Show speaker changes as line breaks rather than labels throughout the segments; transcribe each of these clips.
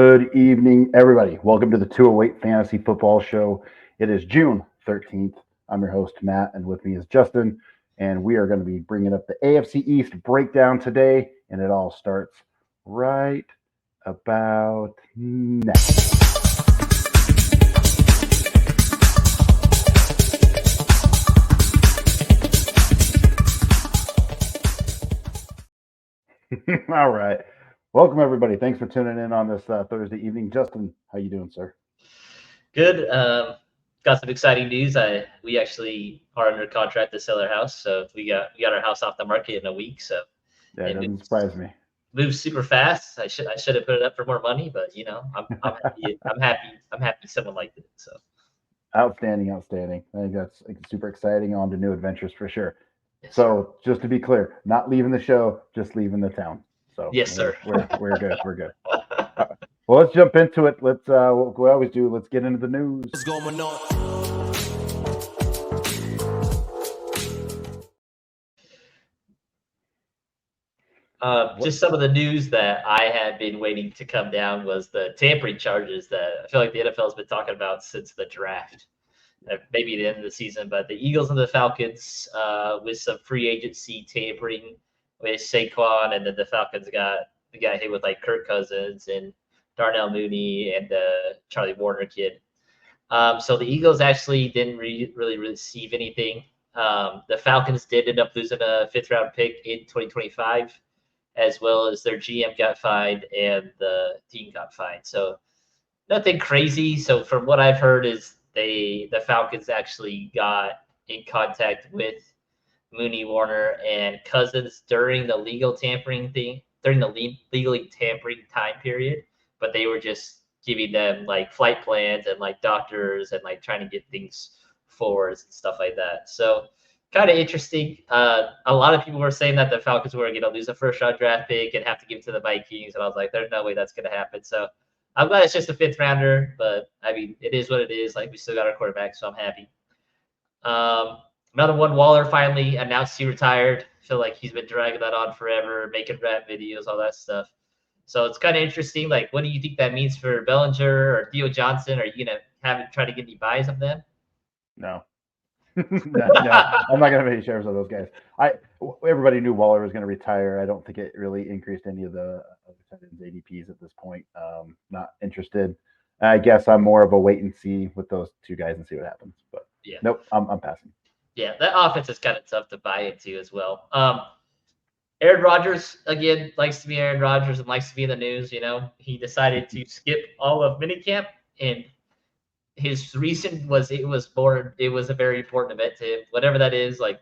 Good evening, everybody. Welcome to the 208 Fantasy Football Show. It is June 13th. I'm your host, Matt, and with me is Justin. And we are going to be bringing up the AFC East breakdown today. And it all starts right about now. All right. Welcome, everybody. Thanks for tuning in on this Thursday evening. Justin, how you doing, sir?
Good. Got some exciting news. We actually are under contract to sell our house, so we got our house off the market in a week. So
Yeah, it
it
doesn't surprise me.
moves super fast. I should have put it up for more money, but I'm happy. I'm happy someone liked it. So
Outstanding, outstanding. I think that's super exciting. On to new adventures for sure.
yes, sir.
So, just to be clear, not leaving the show, just leaving the town. So
Yes,
we're
sir.
we're we're good. We're good. Well, let's jump into it. Let's what we always do. Let's get into the news.
What's going on?
What?
Just some of the news that I had been waiting to come down was the tampering charges that I feel like the NFL has been talking about since the draft, maybe the end of the season. But the Eagles and the Falcons, with some free agency tampering with Saquon, and then the Falcons got hit with like Kirk Cousins and Darnell Mooney and the Charlie Warner kid. So the Eagles actually didn't really receive anything. The Falcons did end up losing a fifth round pick in 2025, as well as their GM got fined and the team got fined. So nothing crazy. So from what I've heard is the Falcons actually got in contact with Mooney, Warner, and Cousins during the legal tampering thing, during the legally tampering time period, but they were just giving them like flight plans and like doctors and like trying to get things forwards and stuff like that. So kind of interesting. A lot of people were saying that the Falcons were going to lose a first round draft pick and have to give it to the Vikings, and I was like, there's no way that's going to happen. So I'm glad it's just a fifth rounder, but I mean, it is what it is. Like, we still got our quarterback, so I'm happy. Another one, Waller finally announced he retired. I feel like he's been dragging that on forever, making rap videos, all that stuff. So it's kind of interesting. Like, what do you think that means for Bellinger or Theo Johnson? Are you gonna try to get any buys of them?
No, no, I'm not gonna have any shares of those guys. Everybody knew Waller was going to retire. I don't think it really increased any of the Titans ADPs at this point. Not interested. I guess I'm more of a wait and see with those two guys and see what happens. But
Yeah,
nope, I'm passing.
yeah, that offense is kind of tough to buy into as well. Aaron Rodgers again likes to be Aaron Rodgers and likes to be in the news. He decided to skip all of minicamp, and his reason was it was a very important event to him, whatever that is. Like,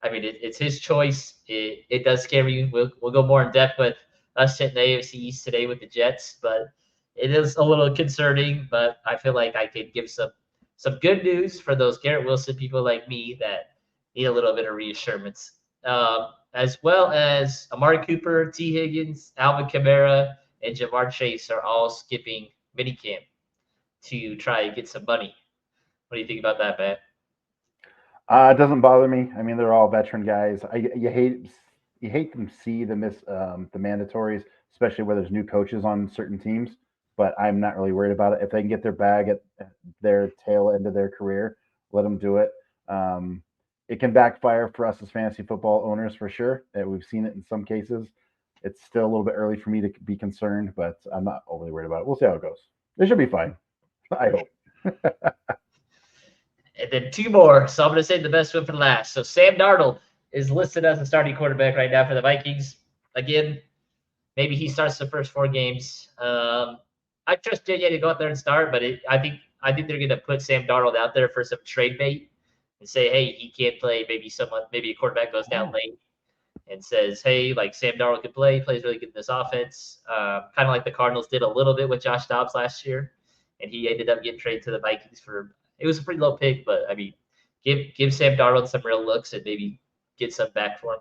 I mean, it's his choice. It does scare me. We'll go more in depth with us hitting the AFC East today with the Jets, but it is a little concerning. But I feel like I could give some good news for those Garrett Wilson people like me that need a little bit of reassurance, as well as Amari Cooper, T. Higgins, Alvin Kamara, and Jamar Chase are all skipping minicamp to try and get some money. What do you think about that, Matt?
It doesn't bother me. I mean, they're all veteran guys. You hate them see the mandatories, especially where there's new coaches on certain teams. But I'm not really worried about it. If they can get their bag at their tail end of their career, let them do it. It can backfire for us as fantasy football owners for sure. We've seen it in some cases. It's still a little bit early for me to be concerned, but I'm not overly worried about it. We'll see how it goes. It should be fine. I hope.
And then two more. So I'm going to save the best one for last. So Sam Darnold is listed as a starting quarterback right now for the Vikings. Again, maybe he starts the first four games. I trust JJ to go out there and start, but I think they're going to put Sam Darnold out there for some trade bait and say, hey, he can't play. Maybe a quarterback goes down late and says, hey, like Sam Darnold can play. He plays really good in this offense. Kind of like the Cardinals did a little bit with Josh Dobbs last year, and he ended up getting traded to the Vikings for – it was a pretty low pick, but, I mean, give Sam Darnold some real looks and maybe get some back for him.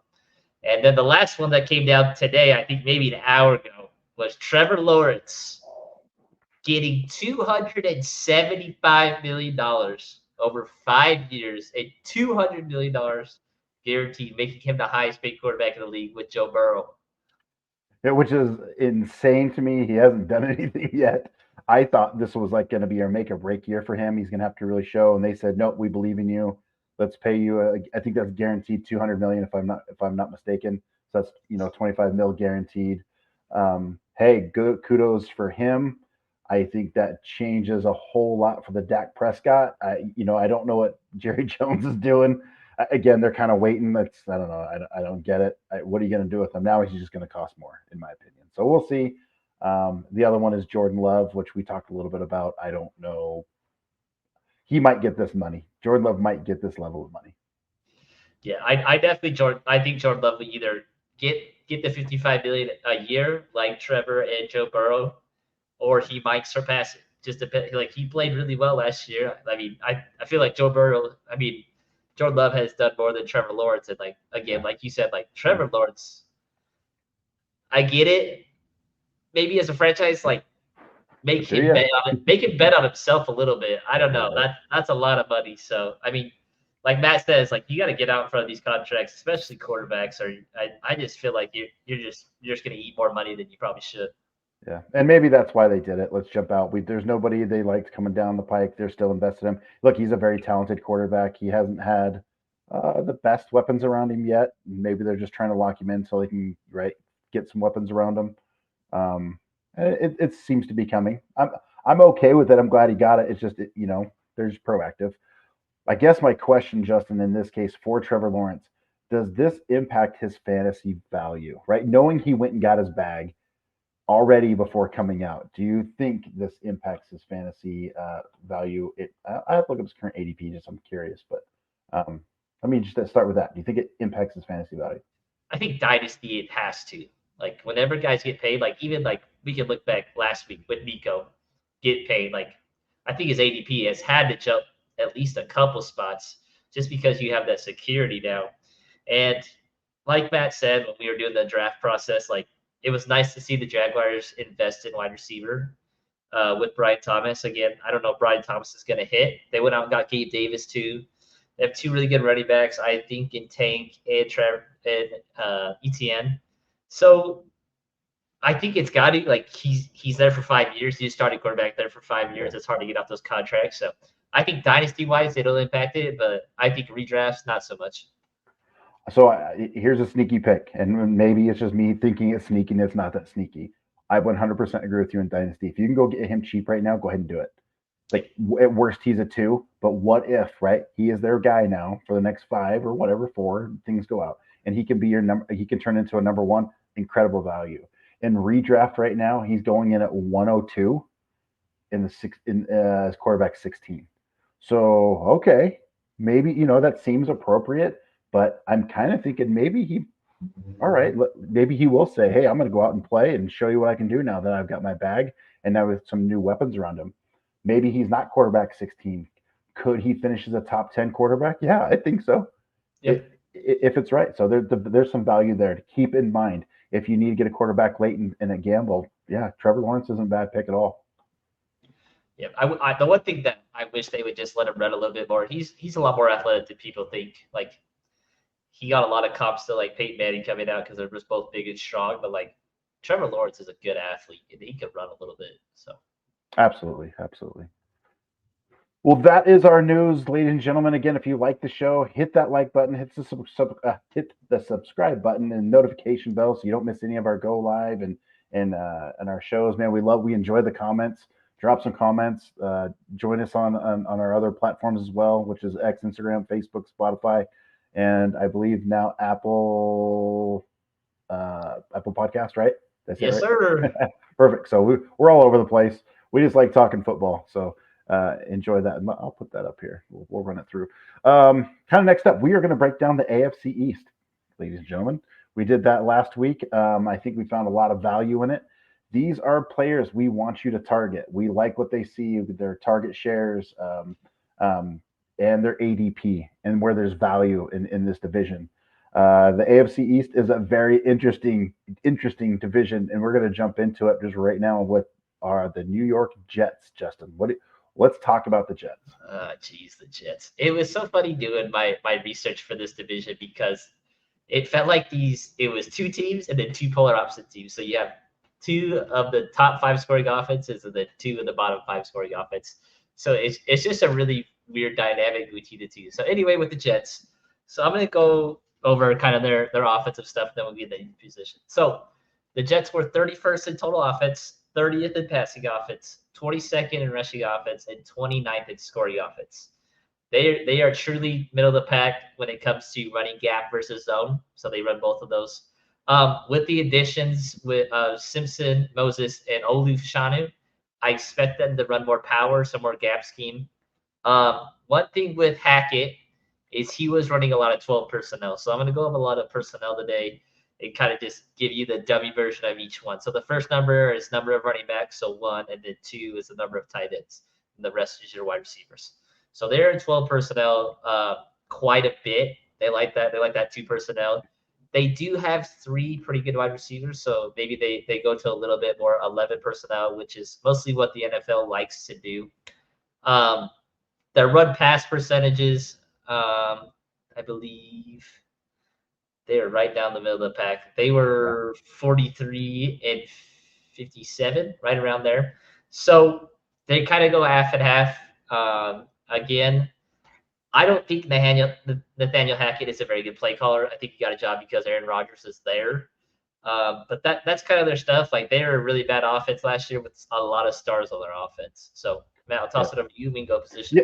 And then the last one that came down today, I think maybe an hour ago, was Trevor Lawrence getting $275 million over 5 years, and $200 million guaranteed, making him the highest paid quarterback in the league with Joe Burrow.
which is insane to me. He hasn't done anything yet. I thought this was like going to be a make or break year for him. He's going to have to really show. And they said, nope, we believe in you. Let's pay you. I think that's guaranteed 200 million if I'm not mistaken. So that's 25 mil guaranteed. Hey, good kudos for him. I think that changes a whole lot for the Dak Prescott. I don't know what Jerry Jones is doing. Again, they're kind of waiting. I don't know. I don't get it. What are you going to do with him now? He's just going to cost more, in my opinion. So we'll see. The other one is Jordan Love, which we talked a little bit about. I don't know. He might get this money. Jordan Love might get this level of money.
Yeah, I definitely I think Jordan Love will either get the 55 million a year like Trevor and Joe Burrow, or he might surpass it. Just depend. Like he played really well last year. I mean, I feel like Joe Burrow. I mean, Jordan Love has done more than Trevor Lawrence, and like again, like you said, like Trevor Lawrence. I get it. Maybe as a franchise, like make him bet on himself a little bit. I don't know. That's a lot of money. So I mean, like Matt says, like you got to get out in front of these contracts, especially quarterbacks. Or I just feel like you're just gonna eat more money than you probably should.
Yeah, and maybe that's why they did it. Let's jump out. There's nobody they liked coming down the pike. They're still invested in him. Look, he's a very talented quarterback. He hasn't had the best weapons around him yet. Maybe they're just trying to lock him in so they can get some weapons around him. It seems to be coming. I'm okay with it. I'm glad he got it. It's just there's proactive. I guess my question, Justin, in this case for Trevor Lawrence, does this impact his fantasy value? Right, knowing he went and got his bag already before coming out. Do you think this impacts his fantasy value? I have to look up his current ADP. Just I'm curious, but let me just start with that. Do you think it impacts his fantasy value?
I think dynasty it has to. Like whenever guys get paid, like even like we can look back last week with Nico get paid. Like I think his ADP has had to jump at least a couple spots just because you have that security now. And like Matt said when we were doing the draft process, like it was nice to see the Jaguars invest in wide receiver with Brian Thomas. Again, I don't know if Brian Thomas is going to hit. They went out and got Gabe Davis too. They have two really good running backs, I think, in Tank and Trevor and ETN. So I think it's got to like he's there for 5 years. He's starting quarterback there for 5 years. It's hard to get off those contracts. So I think dynasty wise it'll impact it, but I think redrafts not so much.
So here's a sneaky pick, and maybe it's just me thinking it's sneaky, and it's not that sneaky. I 100% agree with you in Dynasty. If you can go get him cheap right now, go ahead and do it. Like at worst, he's a 2, but what if, right? He is their guy now for the next 5 or whatever 4 things go out, and he can be your number. He can turn into a number 1, incredible value. In redraft right now, he's going in at 102 in the as quarterback 16. So okay, maybe that seems appropriate, but I'm kind of thinking maybe all right, maybe he will say, hey, I'm going to go out and play and show you what I can do now that I've got my bag and now with some new weapons around him. Maybe he's not quarterback 16. Could he finish as a top 10 quarterback? Yeah, I think so.
Yeah.
If it's right. So there's some value there to keep in mind. If you need to get a quarterback late in a gamble, yeah, Trevor Lawrence isn't a bad pick at all.
Yeah, the one thing that I wish they would just let him run a little bit more. He's a lot more athletic than people think. Like he got a lot of comps to like Peyton Manning coming out because they're just both big and strong. But like Trevor Lawrence is a good athlete and he could run a little bit. So
absolutely. Well, that is our news, ladies and gentlemen. Again, if you like the show, hit that like button, hit the subscribe button and notification bell so you don't miss any of our go live and our shows. Man, we enjoy the comments. Drop some comments. Join us on our other platforms as well, which is X, Instagram, Facebook, Spotify, and I believe now Apple Podcast. Right?
That's yes, right? Sir.
Perfect. So we're all over the place. We just like talking football. So. Enjoy that. And I'll put that up here. We'll run it through. Kind of next up, we are going to break down the AFC East, ladies and gentlemen. We did that last week. I think we found a lot of value in it. These are players we want you to target. We like what they see, their target shares, and their ADP, and where there's value in this division. The AFC East is a very interesting division, and we're going to jump into it just right now with the New York Jets. Justin, let's talk about the Jets.
The Jets. It was so funny doing my research for this division because it felt like it was two teams and then two polar opposite teams. So you have two of the top five scoring offenses and then two of the bottom five scoring offense. So it's just a really weird dynamic between the two. So anyway, with the Jets, so I'm gonna go over kind of their offensive stuff, then we'll get the position. So the Jets were 31st in total offense, 30th in passing offense, 22nd in rushing offense, and 29th in scoring offense. They are truly middle of the pack when it comes to running gap versus zone. So they run both of those. With the additions with Simpson, Moses, and Olu, I expect them to run more power, some more gap scheme. One thing with Hackett is he was running a lot of 12 personnel. So I'm going to go over a lot of personnel today and kind of just give you the dummy version of each one. So the first number is number of running backs, so 1, and then 2 is the number of tight ends, and the rest is your wide receivers. So they're in 12 personnel quite a bit. They like that. They like that 2 personnel. They do have 3 pretty good wide receivers, so maybe they go to a little bit more 11 personnel, which is mostly what the NFL likes to do. Their run pass percentages, I believe they are right down the middle of the pack. They were 43 and 57, right around there. So they kind of go half and half. Again, I don't think Nathaniel Hackett is a very good play caller. I think he got a job because Aaron Rodgers is there. But that's kind of their stuff. Like they were a really bad offense last year with a lot of stars on their offense. So Matt, I'll toss it over to you. We can go position.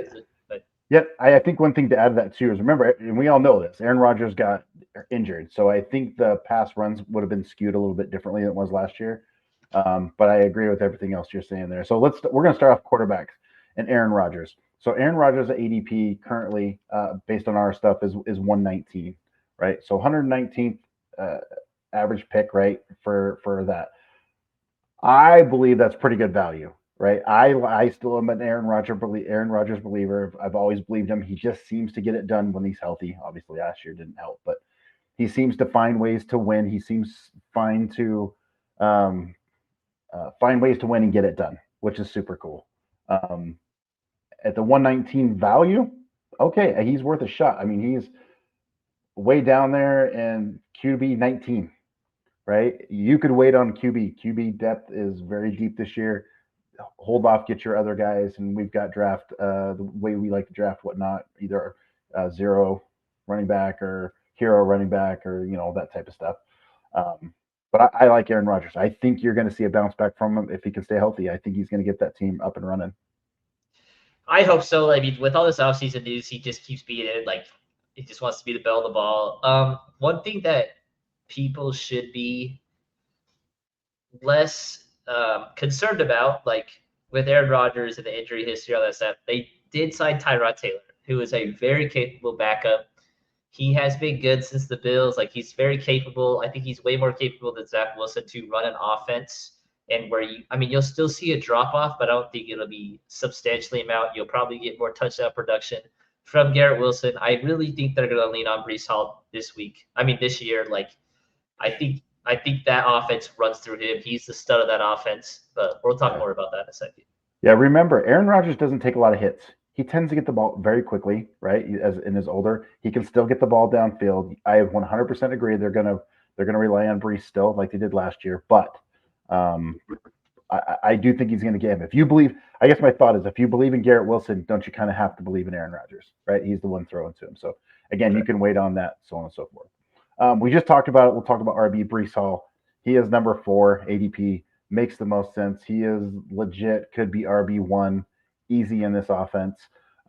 Yeah, I think one thing to add to that too is remember, and we all know this, Aaron Rodgers got injured, so I think the pass runs would have been skewed a little bit differently than it was last year. But I agree with everything else you're saying there. So we're going to start off quarterbacks and Aaron Rodgers. So Aaron Rodgers at ADP currently, based on our stuff, is 119, right? So 119th average pick, right, for that. I believe that's pretty good value, right? I still am an Aaron Rodgers believer. I've always believed him. He just seems to get it done when he's healthy. Obviously, last year didn't help, but he seems to find ways to win. He seems um, find ways to win and get it done, which is super cool. At the 119 value, okay, he's worth a shot. I mean, he's way down there in QB 19, right? You could wait on QB. QB depth is very deep this year. Hold off, get your other guys, and we've got draft the way we like to draft, whatnot, either zero running back or hero running back or that type of stuff. But I like Aaron Rodgers. I think you're going to see a bounce back from him if he can stay healthy. I think he's going to get that team up and running.
I hope so. I mean, with all this offseason news, he just keeps being it. Like, he just wants to be the belle of the ball. One thing that people should be less concerned about, like with Aaron Rodgers and the injury history, all that stuff, they did sign Tyrod Taylor, who is a very capable backup. He has been good since the Bills. Like, he's very capable. I think he's way more capable than Zach Wilson to run an offense. And you'll still see a drop off, but I don't think it'll be substantially amount. You'll probably get more touchdown production from Garrett Wilson. I really think they're going to lean on Breece Hall this year. Like, I think that offense runs through him. He's the stud of that offense. But we'll talk more about that in a second.
Yeah, remember, Aaron Rodgers doesn't take a lot of hits. He tends to get the ball very quickly, right? As in his older, he can still get the ball downfield. I 100% agree. They're gonna rely on Breece still, like they did last year. But I do think he's going to get him. If you believe, I guess my thought is, if you believe in Garrett Wilson, don't you kind of have to believe in Aaron Rodgers, right? He's the one throwing to him. So again, you can wait on that, so on and so forth. We just talked about it. We'll talk about RB Breece Hall. He is number 4 ADP. Makes the most sense. He is legit. Could be RB1 easy in this offense.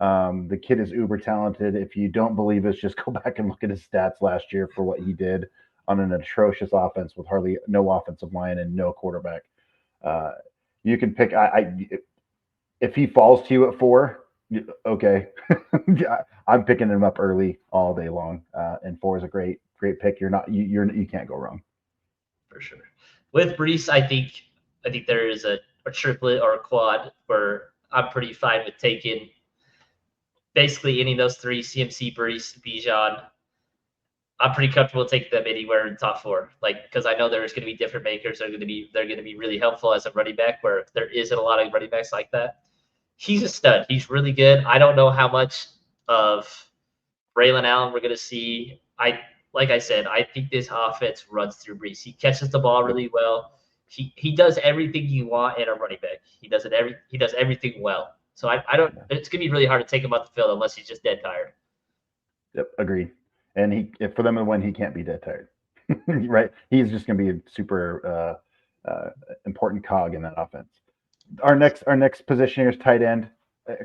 The kid is uber talented. If you don't believe us, just go back and look at his stats last year for what he did on an atrocious offense with hardly no offensive line and no quarterback. You can pick. If he falls to you at 4, okay, I'm picking him up early all day long. And 4 is a great pick. You can't go wrong.
For sure. With Breece, I think there is a triplet or a quad where I'm pretty fine with taking basically any of those 3: CMC, Breece, Bijan. I'm pretty comfortable taking them anywhere in top 4, like, because I know there's going to be different makers. They're going to be really helpful as a running back, where there isn't a lot of running backs like that. He's a stud. He's really good. I don't know how much of Braylon Allen we're going to see. like I said, I think this offense runs through Brees. He catches the ball really well. He does everything you want in a running back. He does everything well. So I don't. It's gonna be really hard to take him off the field unless he's just dead tired.
Yep, agreed. And if for them to win, he can't be dead tired, right? He's just going to be a super important cog in that offense. Our next position here is tight end.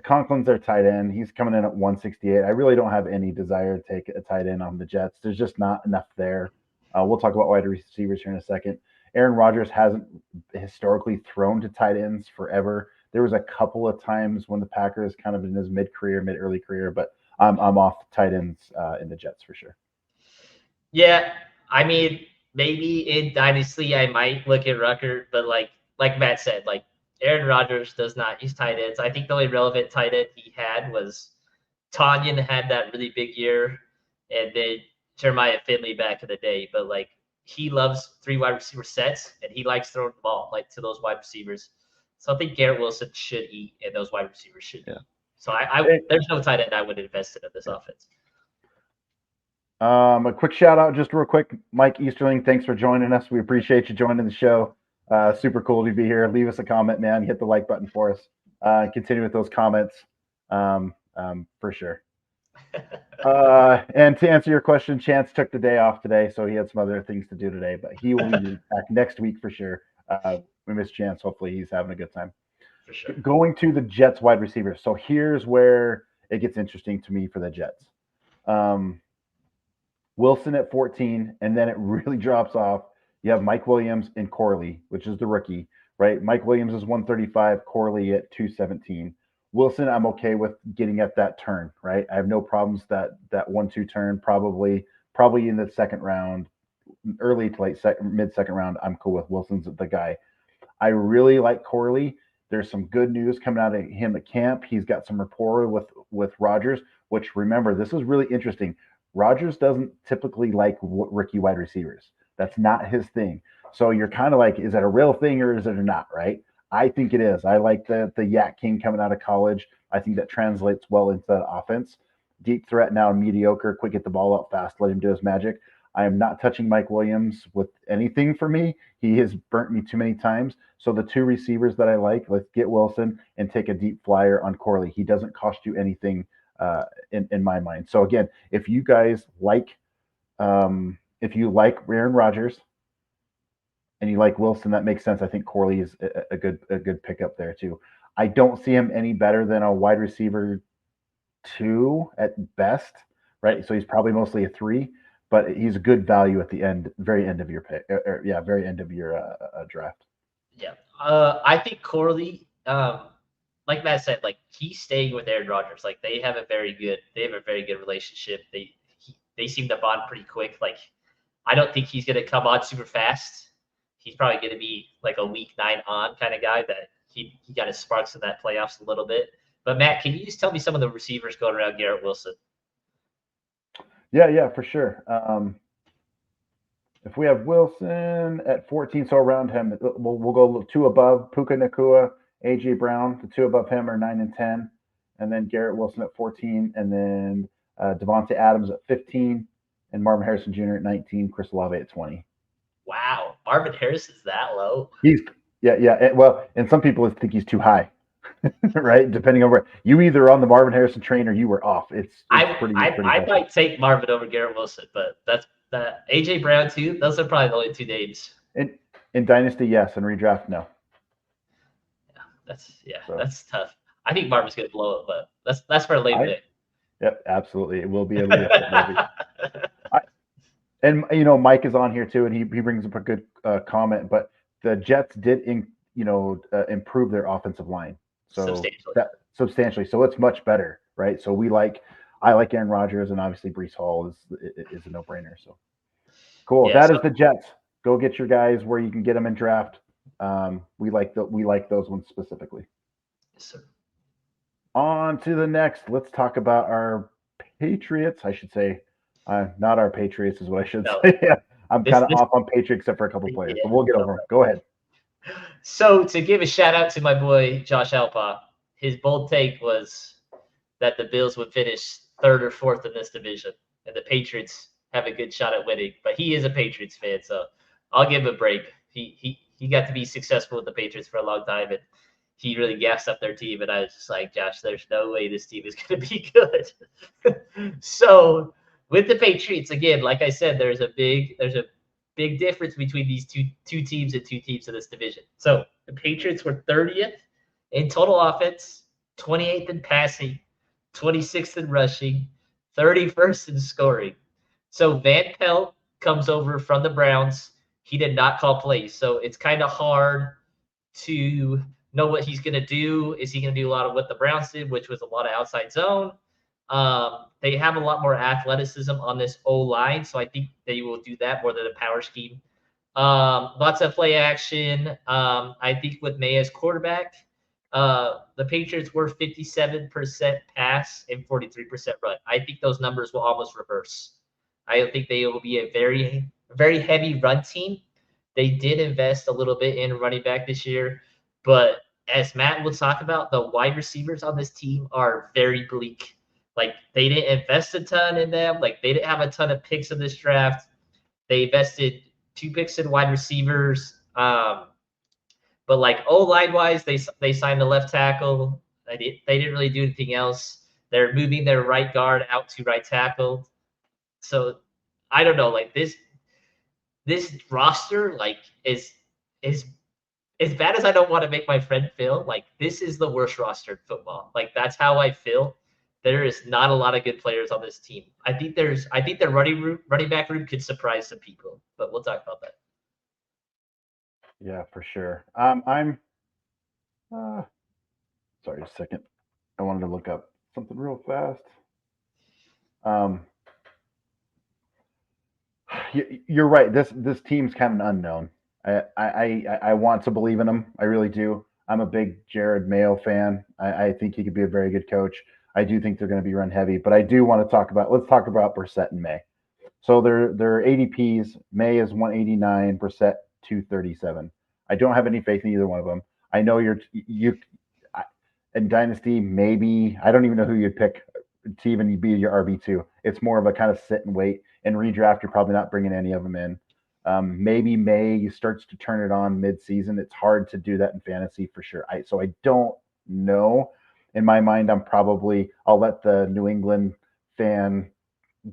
Conklin's their tight end. He's coming in at 168. I really don't have any desire to take a tight end on the Jets. There's just not enough there. We'll talk about wide receivers here in a second. Aaron Rodgers hasn't historically thrown to tight ends forever. There was a couple of times when the Packers kind of in his mid-early career, but I'm off tight ends in the Jets for sure.
Yeah, I mean, maybe in Dynasty I might look at Rucker, but like Matt said, like Aaron Rodgers does not use tight ends. I think the only relevant tight end he had was Tanyan had that really big year, and then Jeremiah Finley back in the day. But like he loves 3 wide receiver sets, and he likes throwing the ball like to those wide receivers. So I think Garrett Wilson should eat, and those wide receivers should eat. So there's no tight end I would invest in this offense.
A quick shout out, just real quick, Mike Easterling. Thanks for joining us. We appreciate you joining the show. Super cool to be here. Leave us a comment, man. Hit the like button for us. Continue with those comments for sure. And to answer your question, Chance took the day off today, so he had some other things to do today, but he will be back next week for sure. We miss Chance. Hopefully he's having a good time.
For sure.
Going to the Jets wide receivers. So here's where it gets interesting to me for the Jets. Wilson at 14, and then it really drops off. You have Mike Williams and Corley, which is the rookie, right? Mike Williams is 135, Corley at 217. Wilson, I'm okay with getting at that turn, right? I have no problems that 1-2 turn, probably in the second round, early to late mid-second round. I'm cool with Wilson's the guy. I really like Corley. There's some good news coming out of him at camp. He's got some rapport with Rodgers, which, remember, this is really interesting. Rodgers doesn't typically like rookie wide receivers. That's not his thing. So you're kind of like, is that a real thing or is it not, right? I think it is. I like the Yak King coming out of college. I think that translates well into that offense. Deep threat now, mediocre, quick, get the ball up fast, let him do his magic. I am not touching Mike Williams with anything for me. He has burnt me too many times. So the 2 receivers that I like, let's get Wilson and take a deep flyer on Corley. He doesn't cost you anything in my mind. So again, if you guys like, if you like Aaron Rodgers and you like Wilson, that makes sense. I think Corley is a good pickup there too. I don't see him any better than a wide receiver 2 at best, right? So he's probably mostly a 3, but he's a good value at the end, very end of your pick, very end of your draft.
Yeah, I think Corley, like Matt said, like he's staying with Aaron Rodgers. Like they have a very good relationship. They seem to bond pretty quick. Like I don't think he's gonna come on super fast. He's probably gonna be like a week 9 on kind of guy that he got his sparks in that playoffs a little bit. But Matt, can you just tell me some of the receivers going around Garrett Wilson?
Yeah, for sure. If we have Wilson at 14, so around him, we'll go 2 above Puka Nacua, A.J. Brown. The 2 above him are 9 and 10, and then Garrett Wilson at 14, and then Devontae Adams at 15, and Marvin Harrison Jr. at 19, Chris Olave at 20.
Wow, Marvin Harrison's that low?
He's well, and some people think he's too high. Right, depending on where you either on the Marvin Harrison train or you were off.
I might take Marvin over Garrett Wilson, but that's that AJ Brown too. Those are probably the only 2 names.
In Dynasty, yes, and redraft, no.
Yeah, that's tough. I think Marvin's gonna blow it, but that's for a later day.
Yep, absolutely. It will be a little and Mike is on here too, and he brings up a good comment. But the Jets did improve their offensive line. So substantially. So it's much better, right? So I like Aaron Rodgers, and obviously Breece Hall is a no-brainer. So cool. Yeah, that is the Jets. Go get your guys where you can get them in draft. We like those ones specifically.
Yes, sir.
On to the next. Let's talk about our Patriots. I should say, not our Patriots is what I should say. Yeah, I'm kind of off on Patriots except for a couple players, but we'll get over them. Go ahead.
So to give a shout out to my boy Josh Alpa, his bold take was that the Bills would finish 3rd or 4th in this division, and the Patriots have a good shot at winning. But he is a Patriots fan, so I'll give him a break. He got to be successful with the Patriots for a long time, and he really gassed up their team. And I was just like, Josh, there's no way this team is going to be good. So with the Patriots, again, like I said, there's a big difference between these two teams and two teams in this division. So the Patriots were 30th in total offense, 28th in passing, 26th in rushing, 31st in scoring. So Van Pelt comes over from the Browns. He did not call plays, so it's kind of hard to know what he's going to do. Is he going to do a lot of what the Browns did, which was a lot of outside zone? They have a lot more athleticism on this O-line, so I think they will do that more than a power scheme. Lots of play action. I think with May as quarterback, the Patriots were 57% pass and 43% run. I think those numbers will almost reverse. I think they will be a very, very heavy run team. They did invest a little bit in running back this year, but as Matt will talk about, the wide receivers on this team are very bleak. Like, they didn't invest a ton in them. Like, they didn't have a ton of picks in this draft. They invested 2 picks in wide receivers. But like O-line wise, they signed a left tackle. They didn't really do anything else. They're moving their right guard out to right tackle. So I don't know, like this roster, like is as bad as I don't want to make my friend feel, like this is the worst roster in football. Like that's how I feel. There is not a lot of good players on this team. I think their running back room could surprise some people, but we'll talk about that.
Yeah, for sure. I'm sorry, a second. I wanted to look up something real fast. Um, you're right. This team's kind of an unknown. I want to believe in him. I really do. I'm a big Jared Mayo fan. I think he could be a very good coach. I do think they're going to be run heavy, but I do want to talk about. Let's talk about Brissett and May. So their ADPs. May is 189, Brissett 237. I don't have any faith in either one of them. I know in Dynasty, maybe I don't even know who you'd pick to even be your RB2. It's more of a kind of sit and wait. And redraft, you're probably not bringing any of them in. Maybe May starts to turn it on mid-season. It's hard to do that in fantasy for sure. So I don't know. In my mind, I'll let the New England fan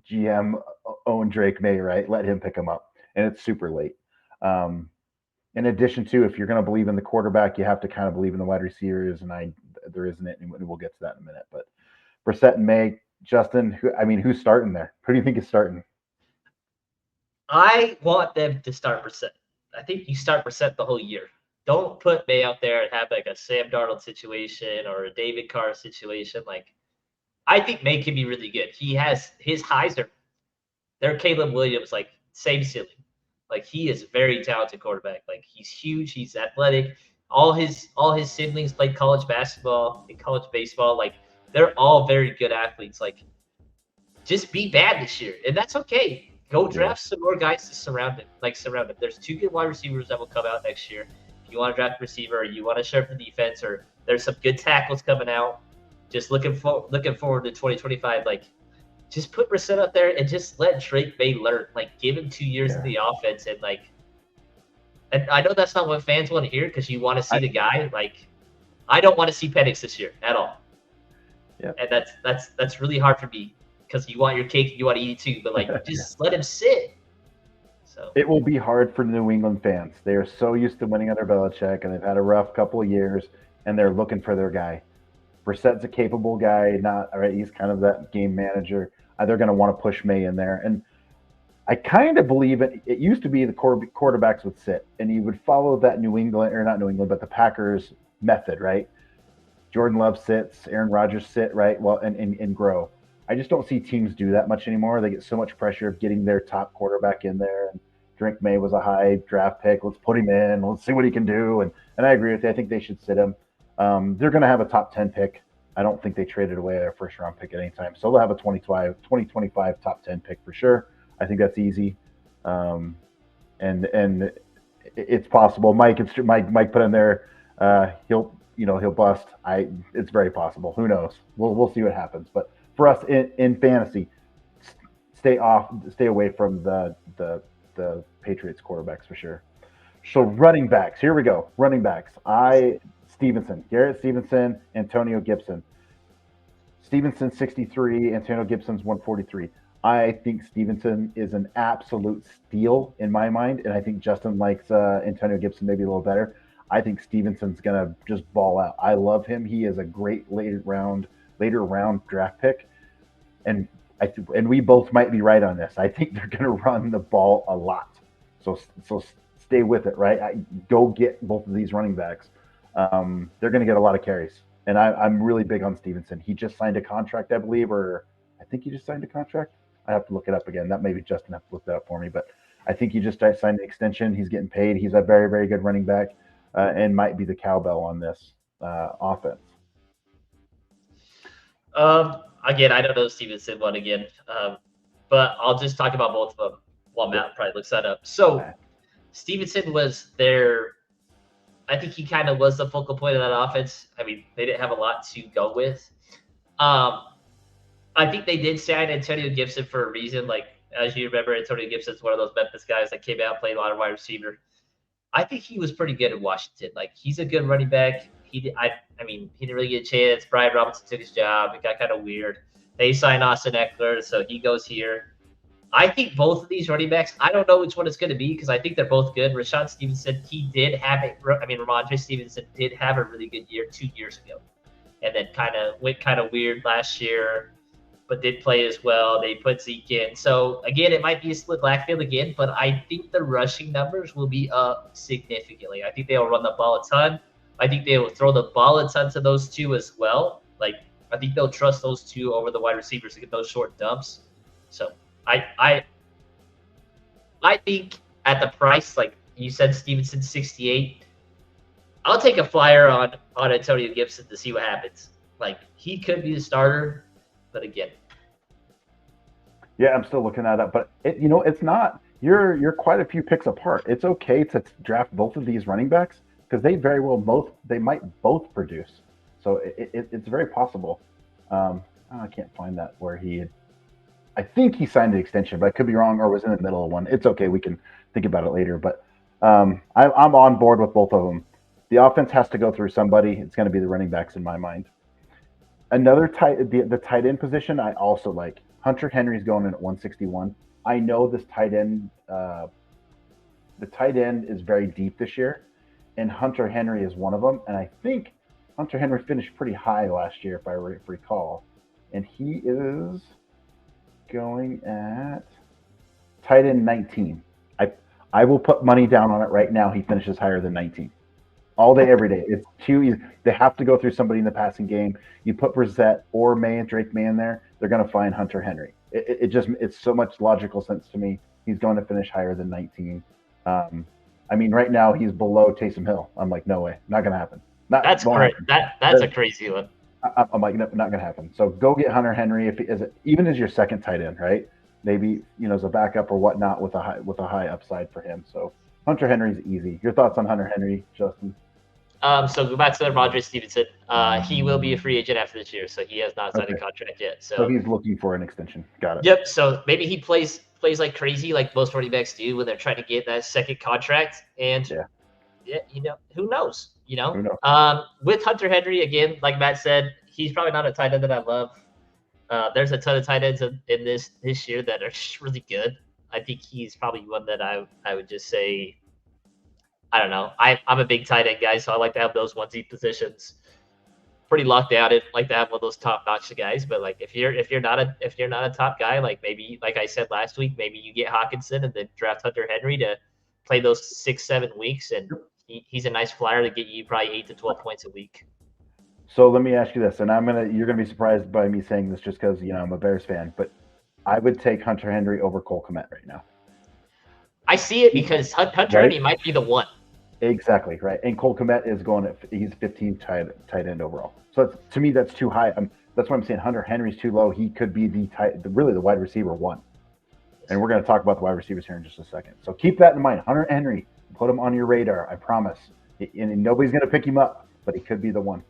GM own Drake May, right? Let him pick him up. And it's super late. In addition to, if you're going to believe in the quarterback, you have to kind of believe in the wide receivers, and there isn't it, and we'll get to that in a minute. But Brissett and May, Justin, who's starting there? Who do you think is starting?
I want them to start Brissett. I think you start Brissett the whole year. Don't put May out there and have like a Sam Darnold situation or a David Carr situation. Like, I think May can be really good. He has his highs they're Caleb Williams, like same ceiling. Like he is a very talented quarterback. Like he's huge, he's athletic. All his siblings played college basketball and college baseball. Like they're all very good athletes. Like just be bad this year, and that's okay. Go draft some more guys to surround him. There's 2 good wide receivers that will come out next year. If you want to draft a receiver, or you want to sharpen the defense, or there's some good tackles coming out. Just looking forward to 2025. Like, just put Brissett up there and just let Drake May learn. Like, give him 2 years in the offense, and I know that's not what fans want to hear because you want to see the guy. Like, I don't want to see Penix this year at all.
Yeah,
and that's really hard for me. Because you want your cake, you want to eat it too, but like just let him sit. So
it will be hard for New England fans. They are so used to winning under Belichick, and they've had a rough couple of years, and they're looking for their guy. Brissett's a capable guy. He's kind of that game manager. They're going to want to push May in there, and I kind of believe it. It used to be the quarterbacks would sit, and you would follow that but the Packers method, right? Jordan Love sits, Aaron Rodgers sit, right? Well, and grow. I just don't see teams do that much anymore. They get so much pressure of getting their top quarterback in there. And Drake May was a high draft pick. Let's put him in. Let's see what he can do. And I agree with you. I think they should sit him. They're going to have a top 10 pick. I don't think they traded away their first round pick at any time. So they'll have a 2025 top 10 pick for sure. I think that's easy. And it's possible. Mike put in there. He'll bust. It's very possible. Who knows? We'll see what happens. But for us in fantasy, stay away from the Patriots quarterbacks for sure. So running backs, here we go. Running backs. Garrett Stevenson, Antonio Gibson. Stevenson 63, Antonio Gibson's 143. I think Stevenson is an absolute steal in my mind, and I think Justin likes Antonio Gibson maybe a little better. I think Stevenson's gonna just ball out. I love him. He is a great later round draft pick, and and we both might be right on this. I think they're gonna run the ball a lot. So stay with it, right? Go get both of these running backs. They're gonna get a lot of carries, and I'm really big on Stevenson. He just signed a contract, I believe, or I think he just signed a contract. I have to look it up again. That maybe Justin have to look that up for me, but I think he just signed an extension. He's getting paid. He's a very, very good running back, and might be the cowbell on this offense.
Again, I don't know Stevenson one again, but I'll just talk about both of them while Matt probably looks that up. So Stevenson was their, I think he kind of was the focal point of that offense. I mean, they didn't have a lot to go with. I think they did sign Antonio Gibson for a reason. Like, as you remember, Antonio Gibson's one of those Memphis guys that came out, played a lot of wide receiver. I think he was pretty good in Washington. Like, he's a good running back. I mean, he didn't really get a chance. Brian Robinson took his job. It got kind of weird. They signed Austin Eckler, so he goes here. I think both of these running backs, I don't know which one it's going to be because I think they're both good. Rashawn Stevenson, Ramondre Stevenson did have a really good year 2 years ago. And then went kind of weird last year, but did play as well. They put Zeke in. So, again, it might be a split backfield again, but I think the rushing numbers will be up significantly. I think they'll run the ball a ton. I think they will throw the ball a ton to those two as well. Like, I think they'll trust those two over the wide receivers to get those short dumps. So, I think at the price, like you said, Stevenson 68, I'll take a flyer on Antonio Gibson to see what happens. Like, he could be the starter, but again.
Yeah, I'm still looking that up, but it's not. You're quite a few picks apart. It's okay to draft both of these running backs because they very well they might both produce. So it's very possible. I can't find that where I think he signed an extension, but I could be wrong or was in the middle of one. It's okay. We can think about it later. But I'm on board with both of them. The offense has to go through somebody. It's going to be the running backs in my mind. Another the tight end position I also like. Hunter Henry's going in at 161. I know this tight end, the tight end is very deep this year, and Hunter Henry is one of them. And I think Hunter Henry finished pretty high last year, if I recall. And he is going at tight end 19. I will put money down on it right now. He finishes higher than 19. All day, every day. It's too easy. They have to go through somebody in the passing game. You put Brissett or Drake May in there, they're going to find Hunter Henry. It's so much logical sense to me. He's going to finish higher than 19. I mean, right now he's below Taysom Hill. I'm like, no way, not going to happen.
That's great. That's a crazy one.
I'm like, no, not going to happen. So go get Hunter Henry even as your second tight end, right? Maybe as a backup or whatnot with a high upside for him. So Hunter Henry's easy. Your thoughts on Hunter Henry, Justin?
So go back to Ramondre Stevenson. He will be a free agent after this year, so he has not signed a contract yet. So
he's looking for an extension. Got it.
Yep. So maybe he plays like crazy, like most running backs do when they're trying to get that second contract. And yeah, who knows? With Hunter Henry again, like Matt said, he's probably not a tight end that I love. There's a ton of tight ends in this year that are just really good. I think he's probably one that I would just say. I don't know. I'm a big tight end guy, so I like to have those onesie positions pretty locked down. I like to have one of those top notch guys. But like if you're not a top guy, like maybe like I said last week, maybe you get Hawkinson and then draft Hunter Henry to play those 6-7 weeks, and he's a nice flyer to get you probably 8 to 12 points a week.
So let me ask you this, and you're gonna be surprised by me saying this just because I'm a Bears fan, but I would take Hunter Henry over Cole Kmet right now.
I see it because Hunter Henry might be the one.
Exactly, right. And Cole Kmet is he's 15 tight end overall. So to me, that's too high. That's why I'm saying Hunter Henry's too low. He could be really the wide receiver one. And we're going to talk about the wide receivers here in just a second. So keep that in mind. Hunter Henry, put him on your radar, I promise. And nobody's going to pick him up, but he could be the one.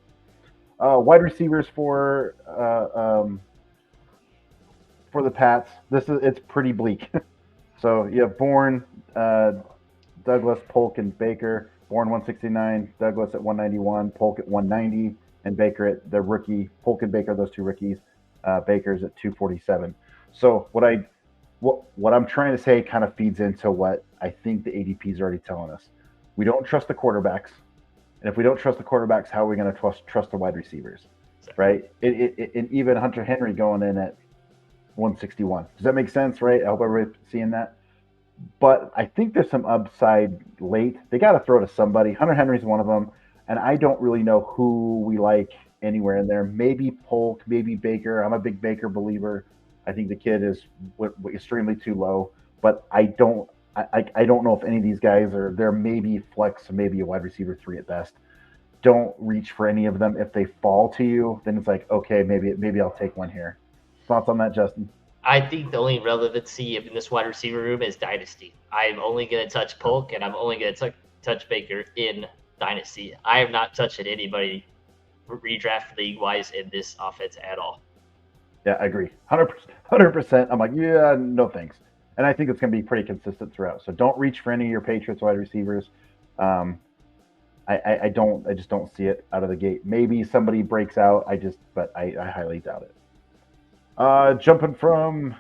Wide receivers for for the Pats, it's pretty bleak. So you have Bourne, Douglas, Polk, and Baker. Bourne 169, Douglas at 191, Polk at 190, and Baker at the rookie. Polk and Baker, those two rookies. Baker's at 247. So what I'm trying to say kind of feeds into what I think the ADP is already telling us. We don't trust the quarterbacks, and if we don't trust the quarterbacks, how are we going to trust the wide receivers, right? And even Hunter Henry going in at 161. Does that make sense, right? I hope everybody's seeing that. But I think there's some upside late. They got to throw to somebody. Hunter Henry's one of them, and I don't really know who we like anywhere in there. Maybe Polk, maybe Baker. I'm a big Baker believer. I think the kid is extremely too low, but I don't know if any of these guys are there. Maybe flex, maybe a wide receiver 3 at best. Don't reach for any of them. If they fall to you, then it's like, okay, maybe I'll take one here. Thoughts on that, Justin?
I think the only relevancy in this wide receiver room is Dynasty. I'm only going to touch Polk, and I'm only going to touch Baker in Dynasty. I am not touching anybody redraft league-wise in this offense at all.
Yeah, I agree. 100%. I'm like, yeah, no thanks. And I think it's going to be pretty consistent throughout. So don't reach for any of your Patriots wide receivers. I just don't see it out of the gate. Maybe somebody breaks out. But I highly doubt it. Jumping from